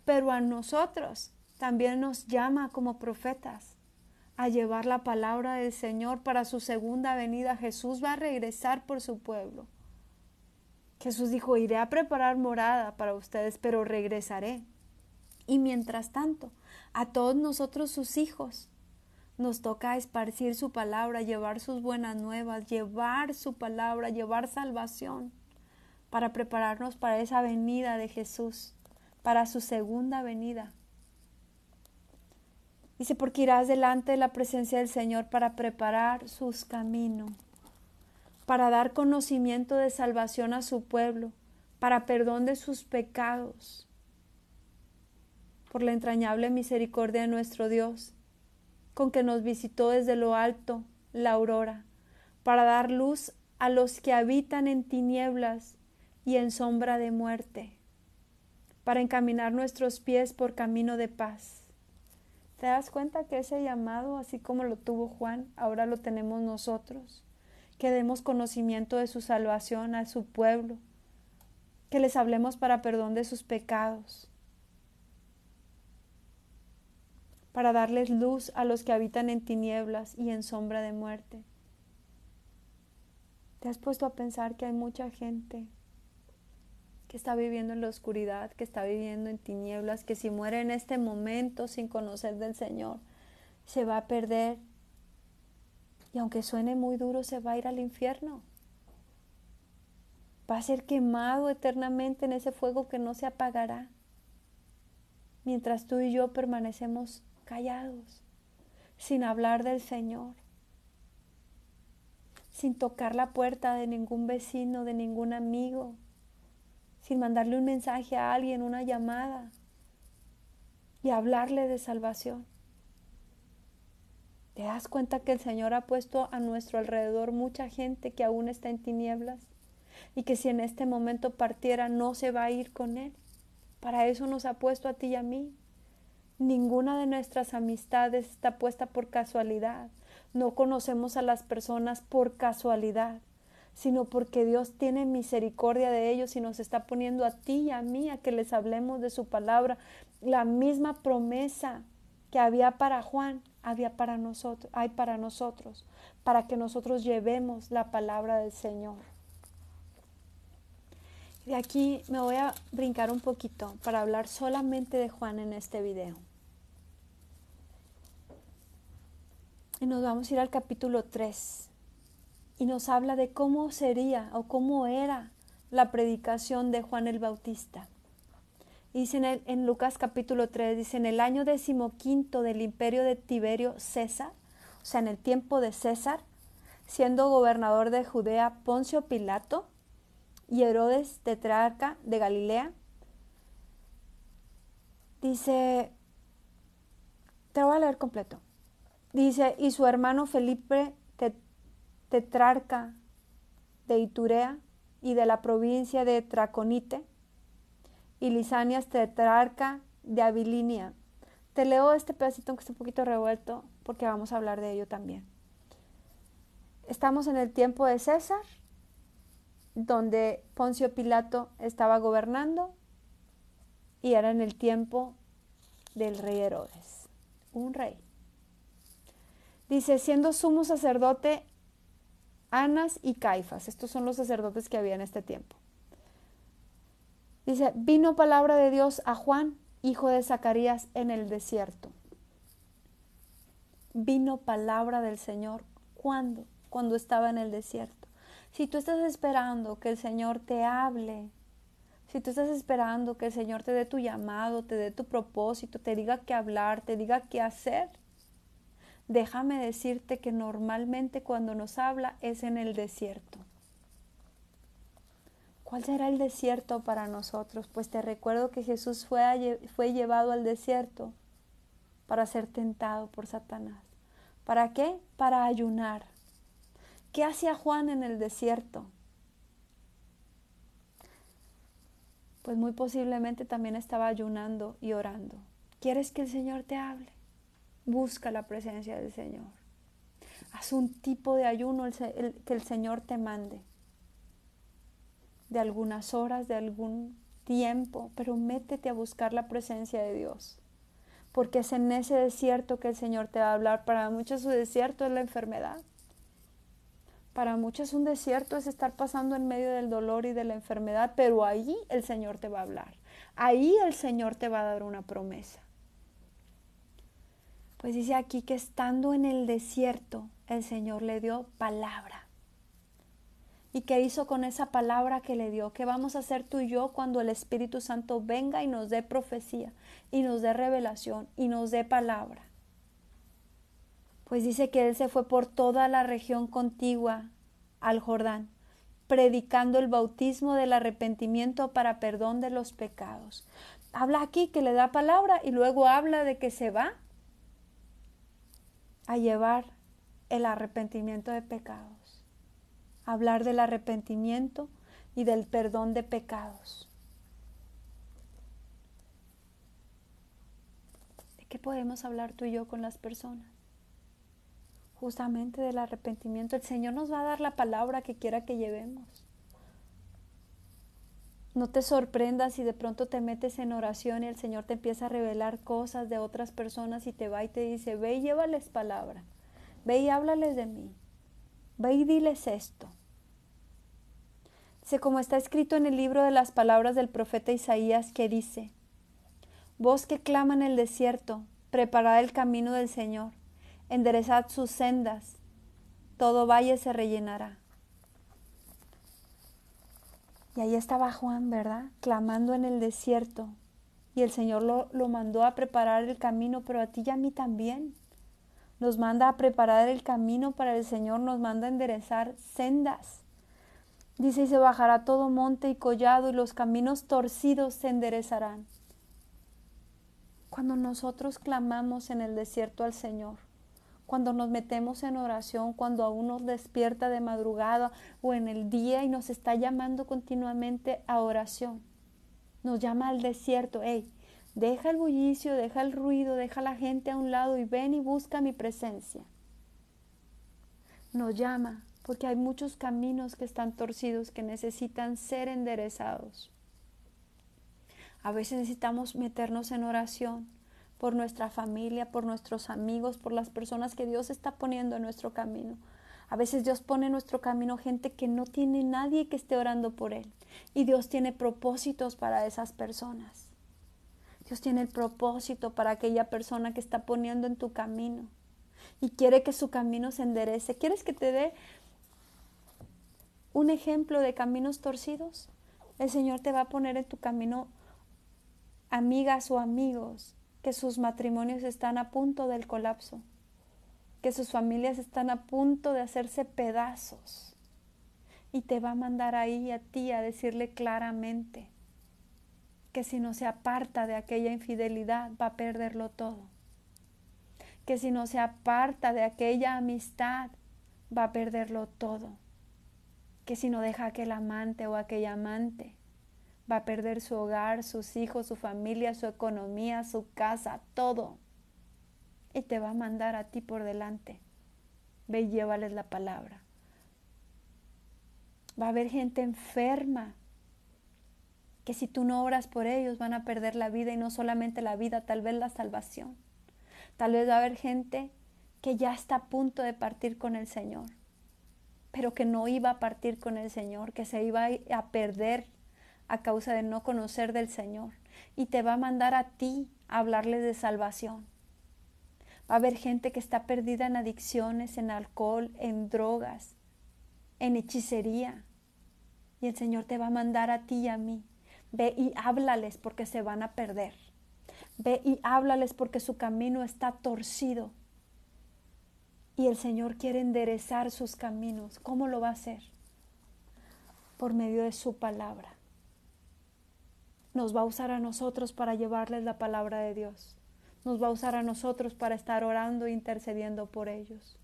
Pero a nosotros también nos llama como profetas a llevar la palabra del Señor para su segunda venida. Jesús va a regresar por su pueblo. Jesús dijo, iré a preparar morada para ustedes, pero regresaré. Y mientras tanto, a todos nosotros, sus hijos, nos toca esparcir su palabra, llevar sus buenas nuevas, llevar su palabra, llevar salvación, para prepararnos para esa venida de Jesús, para su segunda venida. Dice, porque irás delante de la presencia del Señor para preparar sus caminos, para dar conocimiento de salvación a su pueblo, para perdón de sus pecados, por la entrañable misericordia de nuestro Dios, con que nos visitó desde lo alto la aurora, para dar luz a los que habitan en tinieblas y en sombra de muerte, para encaminar nuestros pies por camino de paz. ¿Te das cuenta que ese llamado, así como lo tuvo Juan, ahora lo tenemos nosotros? Que demos conocimiento de su salvación a su pueblo, que les hablemos para perdón de sus pecados, para darles luz a los que habitan en tinieblas y en sombra de muerte. ¿Te has puesto a pensar que hay mucha gente que está viviendo en la oscuridad, que está viviendo en tinieblas, que si muere en este momento sin conocer del Señor, se va a perder? Y aunque suene muy duro, se va a ir al infierno. Va a ser quemado eternamente en ese fuego que no se apagará, mientras tú y yo permanecemos callados, sin hablar del Señor, sin tocar la puerta de ningún vecino, de ningún amigo, sin mandarle un mensaje a alguien, una llamada, y hablarle de salvación. ¿Te das cuenta que el Señor ha puesto a nuestro alrededor mucha gente que aún está en tinieblas y que si en este momento partiera no se va a ir con Él? Para eso nos ha puesto a ti y a mí. Ninguna de nuestras amistades está puesta por casualidad. No conocemos a las personas por casualidad, sino porque Dios tiene misericordia de ellos y nos está poniendo a ti y a mí a que les hablemos de su palabra. La misma promesa que había para Juan, hay para nosotros, para que nosotros llevemos la palabra del Señor. De aquí me voy a brincar un poquito para hablar solamente de Juan en este video. Y nos vamos a ir al capítulo 3. Y nos habla de cómo sería o cómo era la predicación de Juan el Bautista. Y dice en Lucas capítulo 3, dice, en el año 15 del imperio de Tiberio César, sea, en el tiempo de César, siendo gobernador de Judea Poncio Pilato y Herodes tetrarca de Galilea. Dice, te lo voy a leer completo. Dice, y su hermano Felipe tetrarca de Iturea y de la provincia de Traconite, y Lisanias tetrarca de Abilinia. Te leo este pedacito que está un poquito revuelto porque vamos a hablar de ello también. Estamos en el tiempo de César, donde Poncio Pilato estaba gobernando, y era en el tiempo del rey Herodes, un rey. Dice, siendo sumo sacerdote Anas y Caifás, estos son los sacerdotes que había en este tiempo. Dice, vino palabra de Dios a Juan, hijo de Zacarías, en el desierto. Vino palabra del Señor. ¿Cuándo? Cuando estaba en el desierto. Si tú estás esperando que el Señor te hable, si tú estás esperando que el Señor te dé tu llamado, te dé tu propósito, te diga qué hablar, te diga qué hacer, déjame decirte que normalmente cuando nos habla es en el desierto. ¿Cuál será el desierto para nosotros? Pues te recuerdo que Jesús fue llevado al desierto para ser tentado por Satanás. ¿Para qué? Para ayunar. ¿Qué hacía Juan en el desierto? Pues muy posiblemente también estaba ayunando y orando. ¿Quieres que el Señor te hable? Busca la presencia del Señor. Haz un tipo de ayuno que el Señor te mande. De algunas horas, de algún tiempo, pero métete a buscar la presencia de Dios. Porque es en ese desierto que el Señor te va a hablar. Para muchos su desierto es la enfermedad. Para muchos un desierto es estar pasando en medio del dolor y de la enfermedad, pero ahí el Señor te va a hablar. Ahí el Señor te va a dar una promesa. Pues dice aquí que estando en el desierto, el Señor le dio palabra. ¿Y qué hizo con esa palabra que le dio? ¿Qué vamos a hacer tú y yo cuando el Espíritu Santo venga y nos dé profecía, y nos dé revelación, y nos dé palabra? Pues dice que Él se fue por toda la región contigua al Jordán, predicando el bautismo del arrepentimiento para perdón de los pecados. Habla aquí que le da palabra y luego habla de que se va a llevar el arrepentimiento de pecados. Hablar del arrepentimiento y del perdón de pecados. ¿De qué podemos hablar tú y yo con las personas? Justamente del arrepentimiento. El Señor nos va a dar la palabra que quiera que llevemos. No te sorprendas si de pronto te metes en oración y el Señor te empieza a revelar cosas de otras personas y te va y te dice, ve y llévales palabra, ve y háblales de mí, ve y diles esto. Dice, como está escrito en el libro de las palabras del profeta Isaías, que dice, voz que clama en el desierto, preparad el camino del Señor, enderezad sus sendas, todo valle se rellenará. Y ahí estaba Juan, ¿verdad? Clamando en el desierto. Y el Señor lo mandó a preparar el camino, pero a ti y a mí también. Nos manda a preparar el camino para el Señor, nos manda a enderezar sendas. Dice, y se bajará todo monte y collado, y los caminos torcidos se enderezarán. Cuando nosotros clamamos en el desierto al Señor, cuando nos metemos en oración, cuando aún nos despierta de madrugada o en el día y nos está llamando continuamente a oración, nos llama al desierto, hey, deja el bullicio, deja el ruido, deja la gente a un lado y ven y busca mi presencia. Nos llama porque hay muchos caminos que están torcidos que necesitan ser enderezados. A veces necesitamos meternos en oración por nuestra familia, por nuestros amigos, por las personas que Dios está poniendo en nuestro camino. A veces Dios pone en nuestro camino gente que no tiene nadie que esté orando por él. Y Dios tiene propósitos para esas personas. Dios tiene el propósito para aquella persona que está poniendo en tu camino. Y quiere que su camino se enderece. ¿Quieres que te dé un ejemplo de caminos torcidos? El Señor te va a poner en tu camino amigas o amigos que sus matrimonios están a punto del colapso, que sus familias están a punto de hacerse pedazos. Y te va a mandar ahí a ti a decirle claramente que si no se aparta de aquella infidelidad va a perderlo todo. Que si no se aparta de aquella amistad va a perderlo todo. Que si no deja a aquel amante o aquella amante va a perder su hogar, sus hijos, su familia, su economía, su casa, todo. Y te va a mandar a ti por delante. Ve y llévales la palabra. Va a haber gente enferma que si tú no oras por ellos van a perder la vida, y no solamente la vida, tal vez la salvación. Tal vez va a haber gente que ya está a punto de partir con el Señor, pero que no iba a partir con el Señor, que se iba a perder a causa de no conocer del Señor, y te va a mandar a ti a hablarles de salvación. Va a haber gente que está perdida en adicciones, en alcohol, en drogas, en hechicería, y el Señor te va a mandar a ti y a mí. Ve y háblales porque se van a perder. Ve y háblales porque su camino está torcido. Y el Señor quiere enderezar sus caminos. ¿Cómo lo va a hacer? Por medio de su palabra. Nos va a usar a nosotros para llevarles la palabra de Dios. Nos va a usar a nosotros para estar orando e intercediendo por ellos.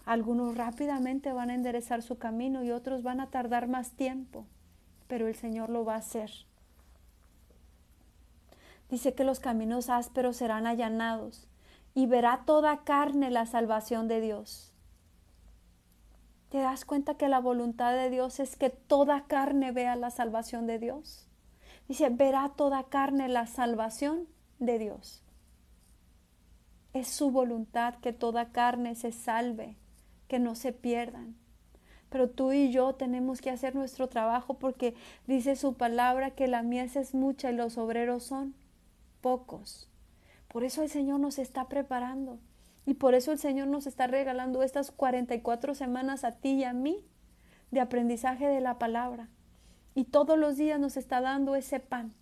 Algunos rápidamente van a enderezar su camino y otros van a tardar más tiempo. Pero el Señor lo va a hacer. Dice que los caminos ásperos serán allanados y verá toda carne la salvación de Dios. ¿Te das cuenta que la voluntad de Dios es que toda carne vea la salvación de Dios? Dice, verá toda carne la salvación de Dios. Es su voluntad que toda carne se salve, que no se pierdan. Pero tú y yo tenemos que hacer nuestro trabajo, porque dice su palabra que la mies es mucha y los obreros son pocos. Por eso el Señor nos está preparando, y por eso el Señor nos está regalando estas 44 semanas a ti y a mí de aprendizaje de la palabra, y todos los días nos está dando ese pan.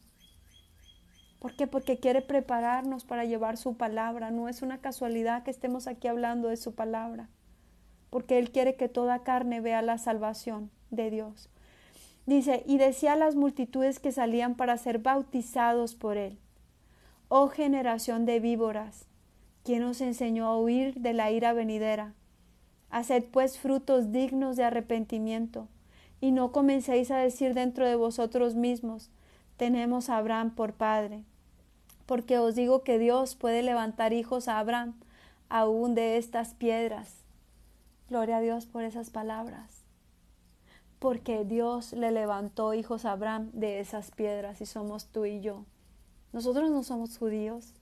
¿Por qué? Porque quiere prepararnos para llevar su palabra. No es una casualidad que estemos aquí hablando de su palabra, porque Él quiere que toda carne vea la salvación de Dios. Dice, y decía a las multitudes que salían para ser bautizados por Él: oh generación de víboras, ¿quién os enseñó a huir de la ira venidera? Haced pues frutos dignos de arrepentimiento, y no comencéis a decir dentro de vosotros mismos: tenemos a Abraham por padre. Porque os digo que Dios puede levantar hijos a Abraham aún de estas piedras. Gloria a Dios por esas palabras. Porque Dios le levantó hijos a Abraham de esas piedras, y somos tú y yo. Nosotros no somos judíos,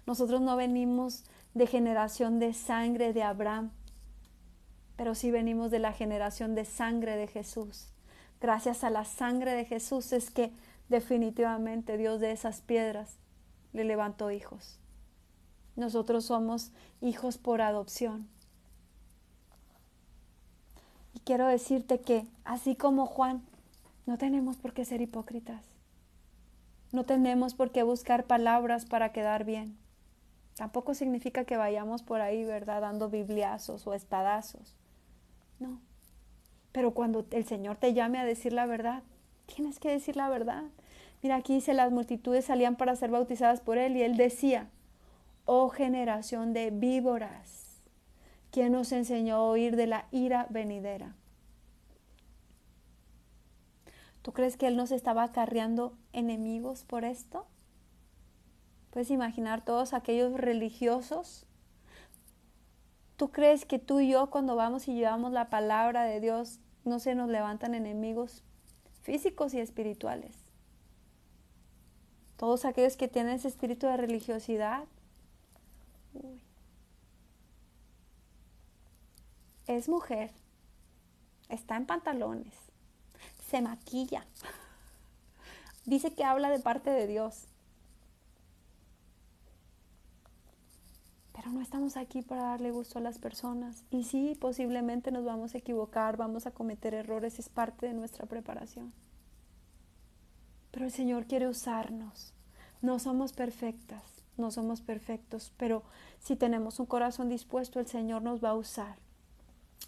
nosotros no venimos de generación de sangre de Abraham, pero sí venimos de la generación de sangre de Jesús. Gracias a la sangre de Jesús es que definitivamente Dios de esas piedras le levantó hijos. Nosotros somos hijos por adopción. Y quiero decirte que, así como Juan, no tenemos por qué ser hipócritas. No tenemos por qué buscar palabras para quedar bien. Tampoco significa que vayamos por ahí, ¿verdad?, dando bibliazos o espadazos. No. Pero cuando el Señor te llame a decir la verdad, tienes que decir la verdad. Mira, aquí dice, las multitudes salían para ser bautizadas por Él, y Él decía: oh generación de víboras, ¿quién nos enseñó a huir de la ira venidera? ¿Tú crees que Él nos estaba acarreando enemigos por esto? ¿Puedes imaginar todos aquellos religiosos? ¿Tú crees que tú y yo, cuando vamos y llevamos la palabra de Dios, no se nos levantan enemigos físicos y espirituales? Todos aquellos que tienen ese espíritu de religiosidad, es mujer, está en pantalones, se maquilla, dice que habla de parte de Dios, pero no estamos aquí para darle gusto a las personas. Y sí, posiblemente nos vamos a equivocar, vamos a cometer errores, es parte de nuestra preparación. Pero el Señor quiere usarnos. No somos perfectas, no somos perfectos, pero si tenemos un corazón dispuesto, el Señor nos va a usar.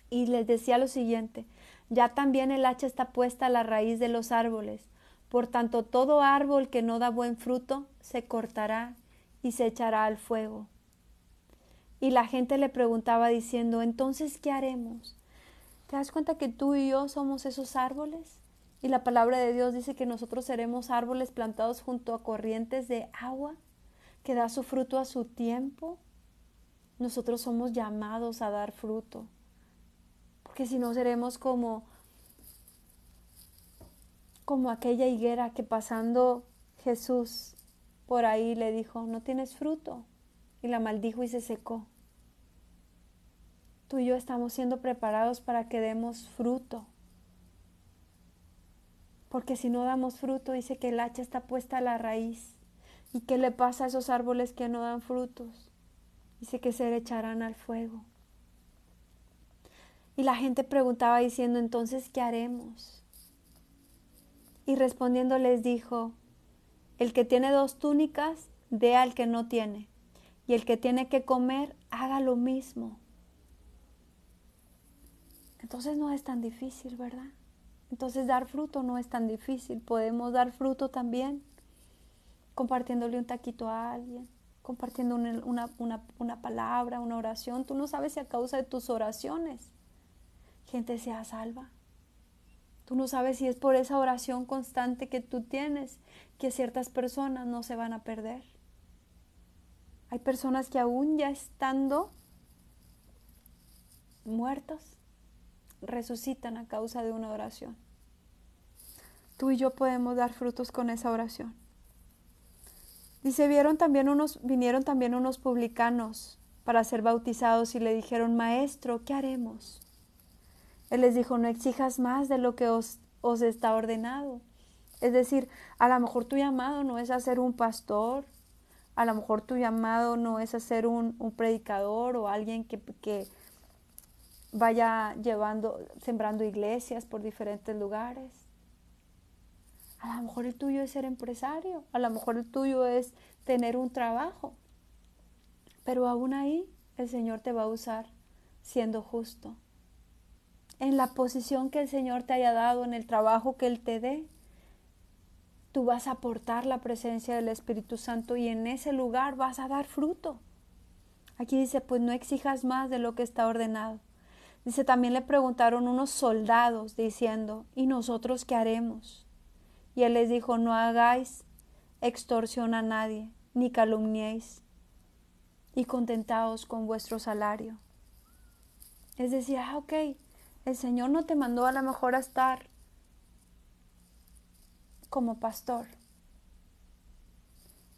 Y les decía lo siguiente: ya también el hacha está puesta a la raíz de los árboles. Por tanto, todo árbol que no da buen fruto se cortará y se echará al fuego. Y la gente le preguntaba diciendo: entonces, ¿qué haremos? ¿Te das cuenta que tú y yo somos esos árboles? Y la palabra de Dios dice que nosotros seremos árboles plantados junto a corrientes de agua, que da su fruto a su tiempo. Nosotros somos llamados a dar fruto, porque si no seremos como aquella higuera que pasando Jesús por ahí le dijo: no tienes fruto, y la maldijo y se secó. Tú y yo estamos siendo preparados para que demos fruto, porque si no damos fruto, dice que el hacha está puesta a la raíz. ¿Y qué le pasa a esos árboles que no dan frutos? Dice que se echarán al fuego. Y la gente preguntaba diciendo: entonces, ¿qué haremos? Y respondiendo les dijo: el que tiene 2 túnicas, dé al que no tiene, y el que tiene que comer, haga lo mismo. Entonces no es tan difícil, ¿verdad? Entonces dar fruto no es tan difícil. Podemos dar fruto también compartiéndole un taquito a alguien, compartiendo una palabra, una oración. Tú no sabes si a causa de tus oraciones gente sea salva. Tú no sabes si es por esa oración constante que tú tienes que ciertas personas no se van a perder. Hay personas que aún ya estando muertos, resucitan a causa de una oración. Tú y yo podemos dar frutos con esa oración. Dice, vinieron también unos publicanos para ser bautizados y le dijeron: Maestro, ¿qué haremos? Él les dijo: no exijas más de lo que os está ordenado. Es decir, a lo mejor tu llamado no es a ser un pastor, a lo mejor tu llamado no es a ser un predicador o alguien que vaya sembrando iglesias por diferentes lugares. A lo mejor el tuyo es ser empresario, a lo mejor el tuyo es tener un trabajo, pero aún ahí el Señor te va a usar siendo justo. En la posición que el Señor te haya dado, en el trabajo que Él te dé, tú vas a aportar la presencia del Espíritu Santo y en ese lugar vas a dar fruto. Aquí dice, pues no exijas más de lo que está ordenado. Dice, también le preguntaron unos soldados diciendo: ¿y nosotros qué haremos? Y él les dijo: no hagáis extorsión a nadie, ni calumniéis, y contentaos con vuestro salario. Es decir, ok, el Señor no te mandó a lo mejor a estar como pastor,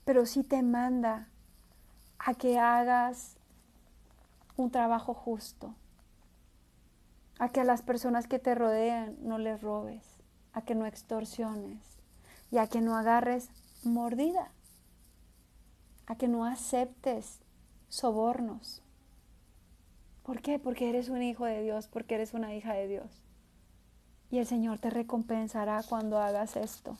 pero sí te manda a que hagas un trabajo justo, a que a las personas que te rodean no les robes, a que no extorsiones y a que no agarres mordida, a que no aceptes sobornos. ¿Por qué? Porque eres un hijo de Dios, porque eres una hija de Dios. Y el Señor te recompensará cuando hagas esto.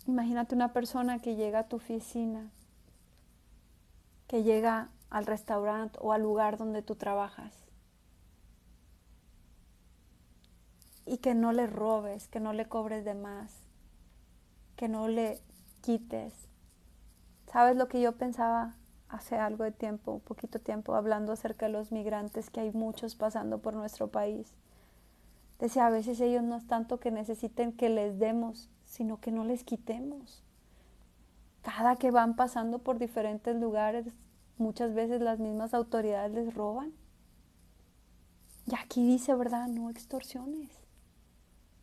Imagínate una persona que llega a tu oficina, que llega al restaurante o al lugar donde tú trabajas y que no le robes, que no le cobres de más, que no le quites. ¿Sabes lo que yo pensaba hace algo de tiempo, un poquito tiempo, hablando acerca de los migrantes, que hay muchos pasando por nuestro país? Decía, a veces ellos no es tanto que necesiten que les demos, sino que no les quitemos. Cada que van pasando por diferentes lugares, muchas veces las mismas autoridades les roban. Y aquí dice, ¿verdad? No extorsiones,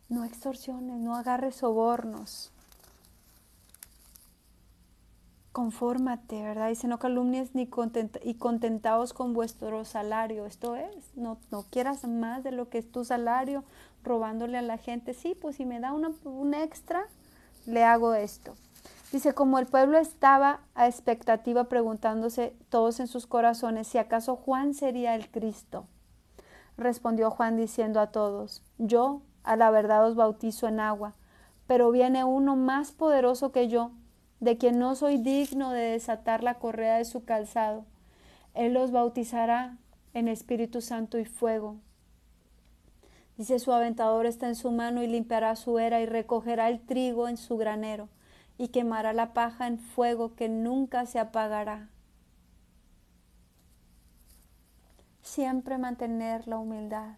no agarres sobornos. Confórmate, ¿verdad? Dice, no calumnies y contentaos con vuestro salario. Esto es, no quieras más de lo que es tu salario, robándole a la gente. Sí, pues si me da un extra, le hago esto. Dice, como el pueblo estaba a expectativa preguntándose todos en sus corazones si acaso Juan sería el Cristo. Respondió Juan diciendo a todos: yo a la verdad os bautizo en agua, Pero viene uno más poderoso que yo, de quien no soy digno de desatar la correa de su calzado. Él los bautizará en Espíritu Santo y fuego. Dice, su aventador está en su mano y limpiará su era y recogerá el trigo en su granero y quemará la paja en fuego que nunca se apagará. Siempre mantener la humildad.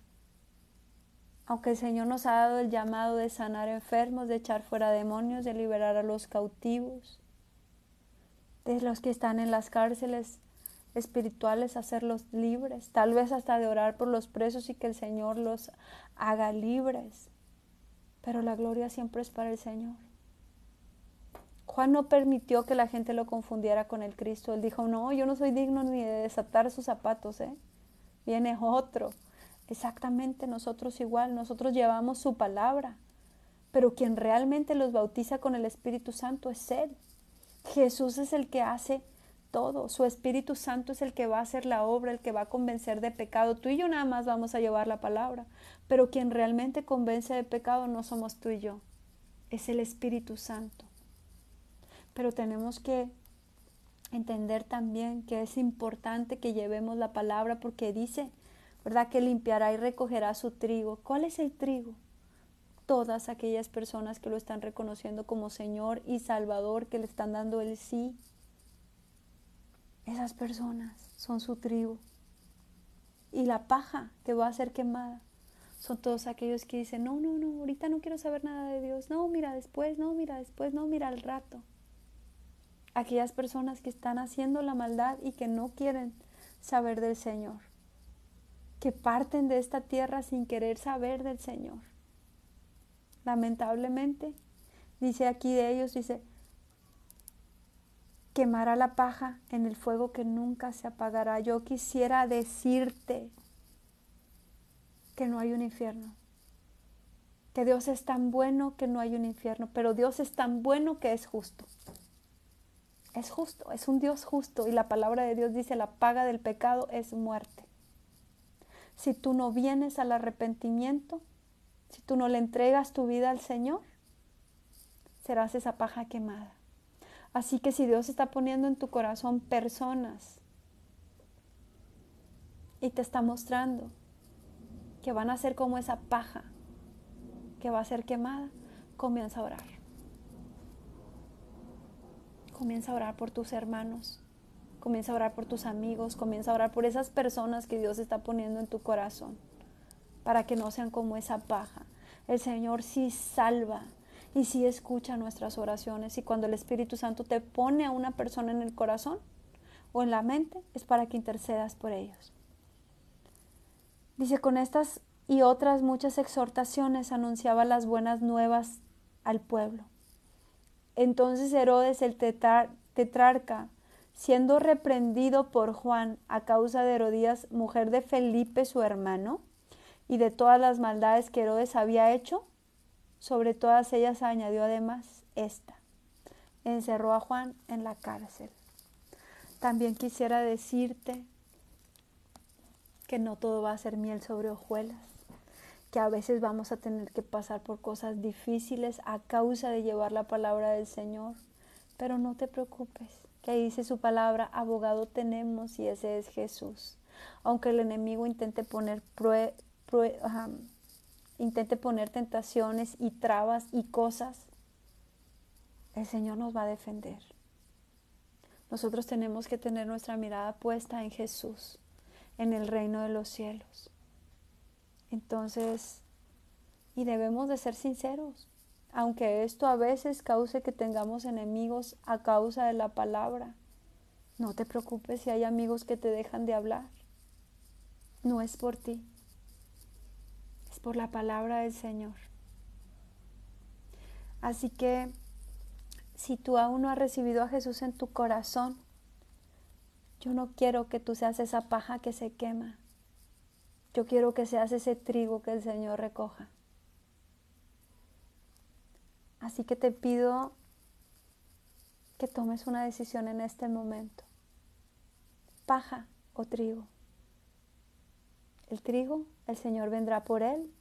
Aunque el Señor nos ha dado el llamado de sanar enfermos, de echar fuera demonios, de liberar a los cautivos, de los que están en las cárceles espirituales, hacerlos libres, tal vez hasta de orar por los presos y que el Señor los haga libres. Pero la gloria siempre es para el Señor. Juan no permitió que la gente lo confundiera con el Cristo. Él dijo, no, yo no soy digno ni de desatar sus zapatos, Viene otro. Exactamente, nosotros igual, nosotros llevamos su palabra, pero quien realmente los bautiza con el Espíritu Santo es Él. Jesús es el que hace todo, su Espíritu Santo es el que va a hacer la obra, el que va a convencer de pecado. Tú y yo nada más vamos a llevar la palabra, pero quien realmente convence de pecado no somos tú y yo, es el Espíritu Santo. Pero tenemos que entender también que es importante que llevemos la palabra porque dice, ¿verdad?, que limpiará y recogerá su trigo. ¿Cuál es el trigo? Todas aquellas personas que lo están reconociendo como Señor y Salvador, que le están dando el sí. Esas personas son su trigo. Y la paja que va a ser quemada son todos aquellos que dicen, no, ahorita no quiero saber nada de Dios. No, mira después, no, mira al rato. Aquellas personas que están haciendo la maldad y que no quieren saber del Señor, que parten de esta tierra sin querer saber del Señor. Lamentablemente, dice aquí de ellos, dice, quemará la paja en el fuego que nunca se apagará. Yo quisiera decirte que no hay un infierno, que Dios es tan bueno que no hay un infierno, pero Dios es tan bueno que es justo. Es justo, es un Dios justo y la palabra de Dios dice, la paga del pecado es muerte. Si tú no vienes al arrepentimiento, si tú no le entregas tu vida al Señor, serás esa paja quemada. Así que si Dios está poniendo en tu corazón personas y te está mostrando que van a ser como esa paja que va a ser quemada, comienza a orar. Comienza a orar por tus hermanos, comienza a orar por tus amigos, comienza a orar por esas personas que Dios está poniendo en tu corazón, para que no sean como esa paja. El Señor sí salva y sí escucha nuestras oraciones, y cuando el Espíritu Santo te pone a una persona en el corazón o en la mente, es para que intercedas por ellos. Dice, con estas y otras muchas exhortaciones anunciaba las buenas nuevas al pueblo. Entonces Herodes el tetrarca, siendo reprendido por Juan a causa de Herodías, mujer de Felipe su hermano, y de todas las maldades que Herodes había hecho, sobre todas ellas añadió además esta: encerró a Juan en la cárcel. También quisiera decirte que no todo va a ser miel sobre hojuelas, que a veces vamos a tener que pasar por cosas difíciles a causa de llevar la palabra del Señor. Pero no te preocupes, que dice su palabra, abogado tenemos y ese es Jesús. Aunque el enemigo intente poner tentaciones y trabas y cosas, el Señor nos va a defender. Nosotros tenemos que tener nuestra mirada puesta en Jesús, en el reino de los cielos. Entonces, y debemos de ser sinceros, aunque esto a veces cause que tengamos enemigos a causa de la palabra. No te preocupes si hay amigos que te dejan de hablar. No es por ti, es por la palabra del Señor. Así que, si tú aún no has recibido a Jesús en tu corazón, yo no quiero que tú seas esa paja que se quema. Yo quiero que seas ese trigo que el Señor recoja. Así que te pido que tomes una decisión en este momento. Paja o trigo. El trigo, el Señor vendrá por él,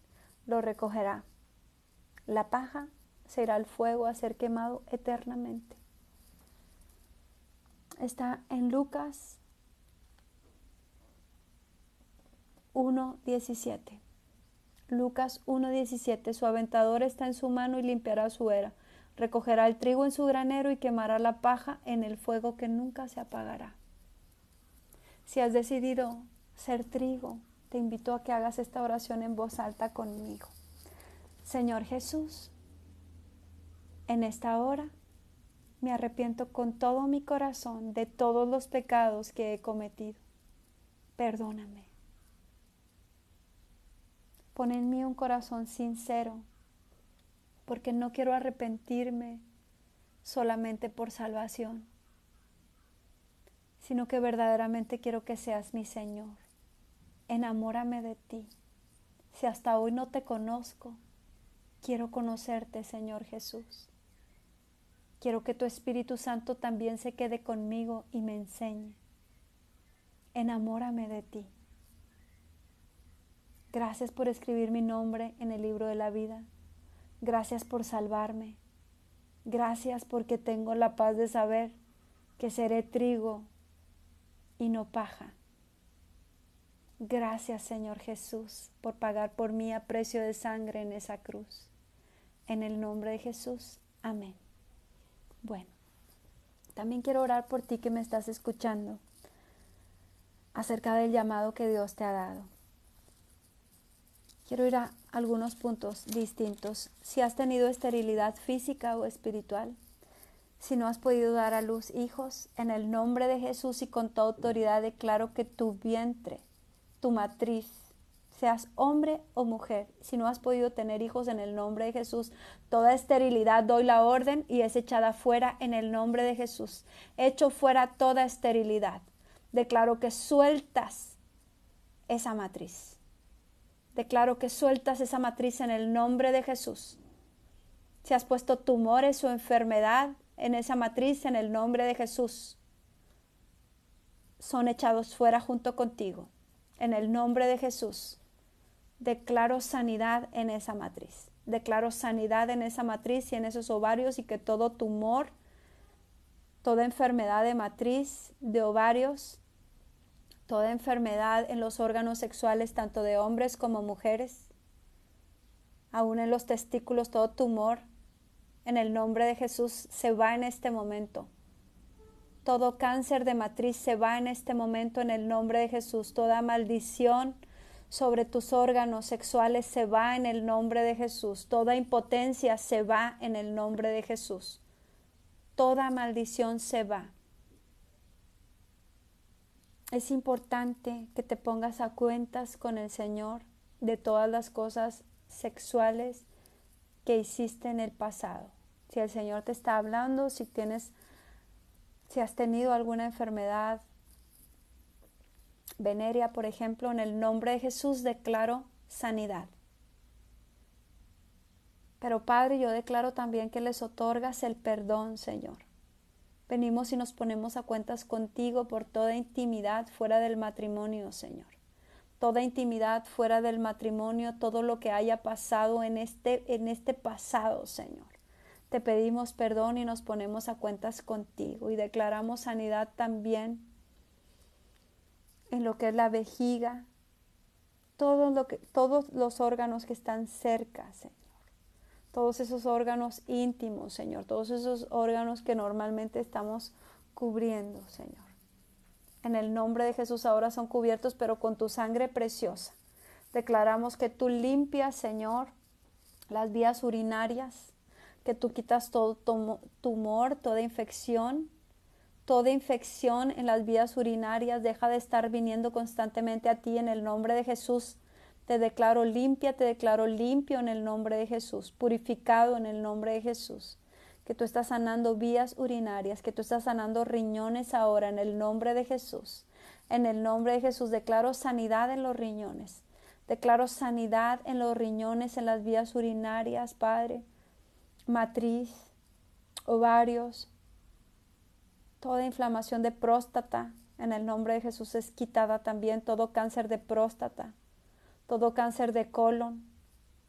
lo recogerá. La paja, se irá al fuego a ser quemado eternamente. Está en Lucas 1:17. Lucas 1:17. Su aventador está en su mano y limpiará su era. Recogerá el trigo en su granero y quemará la paja en el fuego que nunca se apagará. Si has decidido ser trigo, te invito a que hagas esta oración en voz alta conmigo. Señor Jesús, en esta hora me arrepiento con todo mi corazón de todos los pecados que he cometido. Perdóname. Pon en mí un corazón sincero, porque no quiero arrepentirme solamente por salvación, sino que verdaderamente quiero que seas mi Señor. Enamórame de ti. Si hasta hoy no te conozco, quiero conocerte, Señor Jesús. Quiero que tu Espíritu Santo también se quede conmigo y me enseñe. Enamórame de ti. Gracias por escribir mi nombre en el libro de la vida. Gracias por salvarme. Gracias porque tengo la paz de saber que seré trigo y no paja. Gracias, Señor Jesús, por pagar por mí a precio de sangre en esa cruz. En el nombre de Jesús, amén. Bueno, también quiero orar por ti que me estás escuchando acerca del llamado que Dios te ha dado. Quiero ir a algunos puntos distintos. Si has tenido esterilidad física o espiritual, si no has podido dar a luz hijos, en el nombre de Jesús y con toda autoridad declaro que tu vientre, tu matriz, seas hombre o mujer, si no has podido tener hijos, en el nombre de Jesús, toda esterilidad doy la orden y es echada fuera en el nombre de Jesús. Echo fuera toda esterilidad. Declaro que sueltas esa matriz. Declaro que sueltas esa matriz en el nombre de Jesús. Si has puesto tumores o enfermedad en esa matriz, en el nombre de Jesús, son echados fuera junto contigo. En el nombre de Jesús, declaro sanidad en esa matriz. Declaro sanidad en esa matriz y en esos ovarios, y que todo tumor, toda enfermedad de matriz, de ovarios, toda enfermedad en los órganos sexuales, tanto de hombres como mujeres, aún en los testículos, todo tumor, en el nombre de Jesús, se va en este momento. Todo cáncer de matriz se va en este momento en el nombre de Jesús. Toda maldición sobre tus órganos sexuales se va en el nombre de Jesús. Toda impotencia se va en el nombre de Jesús. Toda maldición se va. Es importante que te pongas a cuentas con el Señor de todas las cosas sexuales que hiciste en el pasado. Si el Señor te está hablando, si has tenido alguna enfermedad venérea, por ejemplo, en el nombre de Jesús declaro sanidad. Pero Padre, yo declaro también que les otorgas el perdón, Señor. Venimos y nos ponemos a cuentas contigo por toda intimidad fuera del matrimonio, Señor. Toda intimidad fuera del matrimonio, todo lo que haya pasado en este pasado, Señor. Te pedimos perdón y nos ponemos a cuentas contigo y declaramos sanidad también en lo que es la vejiga, todos los órganos que están cerca, Señor. Todos esos órganos íntimos, Señor. Todos esos órganos que normalmente estamos cubriendo, Señor. En el nombre de Jesús ahora son cubiertos, pero con tu sangre preciosa. Declaramos que tú limpias, Señor, las vías urinarias, que tú quitas todo tumor, toda infección en las vías urinarias. Deja de estar viniendo constantemente a ti en el nombre de Jesús. Te declaro limpia, te declaro limpio en el nombre de Jesús, purificado en el nombre de Jesús. Que tú estás sanando vías urinarias, que tú estás sanando riñones ahora en el nombre de Jesús. En el nombre de Jesús declaro sanidad en los riñones. Declaro sanidad en los riñones, en las vías urinarias, Padre. Matriz, ovarios, toda inflamación de próstata, en el nombre de Jesús es quitada también. Todo cáncer de próstata, todo cáncer de colon,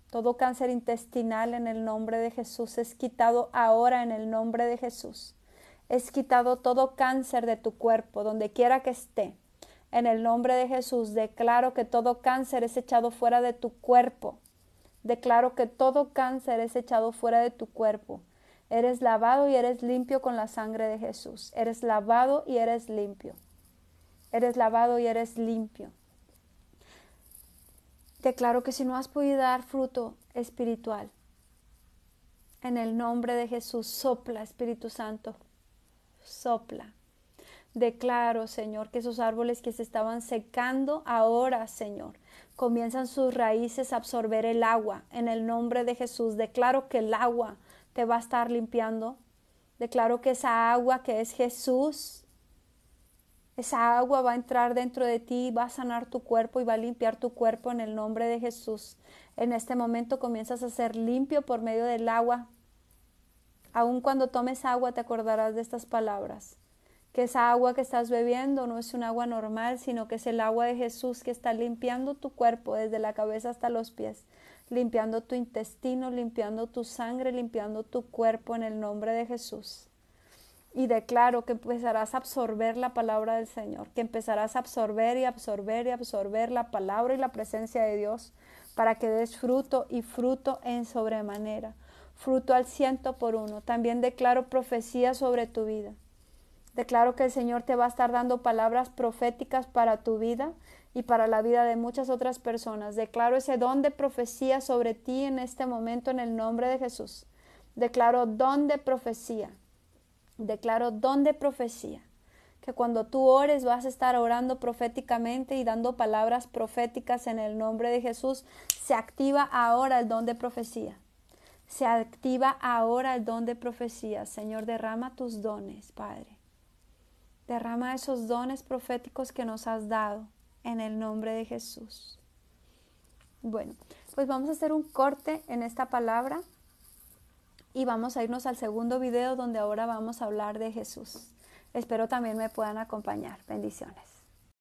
Todo cáncer intestinal en el nombre de Jesús es quitado ahora en el nombre de Jesús. Es quitado todo cáncer de tu cuerpo, donde quiera que esté. En el nombre de Jesús declaro que todo cáncer es echado fuera de tu cuerpo. Declaro que todo cáncer es echado fuera de tu cuerpo. Eres lavado y eres limpio con la sangre de Jesús. Eres lavado y eres limpio. Eres lavado y eres limpio. Declaro que si no has podido dar fruto espiritual, en el nombre de Jesús, sopla, Espíritu Santo, sopla. Declaro, Señor, que esos árboles que se estaban secando ahora, Señor, comienzan sus raíces a absorber el agua. En el nombre de Jesús, declaro que el agua te va a estar limpiando. Declaro que esa agua que es Jesús, esa agua va a entrar dentro de ti, va a sanar tu cuerpo y va a limpiar tu cuerpo en el nombre de Jesús. En este momento comienzas a ser limpio por medio del agua. Aun cuando tomes agua te acordarás de estas palabras. Que esa agua que estás bebiendo no es un agua normal, sino que es el agua de Jesús que está limpiando tu cuerpo desde la cabeza hasta los pies, limpiando tu intestino, limpiando tu sangre, limpiando tu cuerpo en el nombre de Jesús. Y declaro que empezarás a absorber la palabra del Señor, que empezarás a absorber y absorber y absorber la palabra y la presencia de Dios para que des fruto y fruto en sobremanera, fruto al 100%. También declaro profecía sobre tu vida. Declaro que el Señor te va a estar dando palabras proféticas para tu vida y para la vida de muchas otras personas. Declaro ese don de profecía sobre ti en este momento en el nombre de Jesús. Declaro don de profecía. Declaro don de profecía. Que cuando tú ores vas a estar orando proféticamente y dando palabras proféticas en el nombre de Jesús. Se activa ahora el don de profecía. Se activa ahora el don de profecía. Señor, derrama tus dones, Padre. Derrama esos dones proféticos que nos has dado en el nombre de Jesús. Bueno, pues vamos a hacer un corte en esta palabra y vamos a irnos al segundo video donde ahora vamos a hablar de Jesús. Espero también me puedan acompañar. Bendiciones.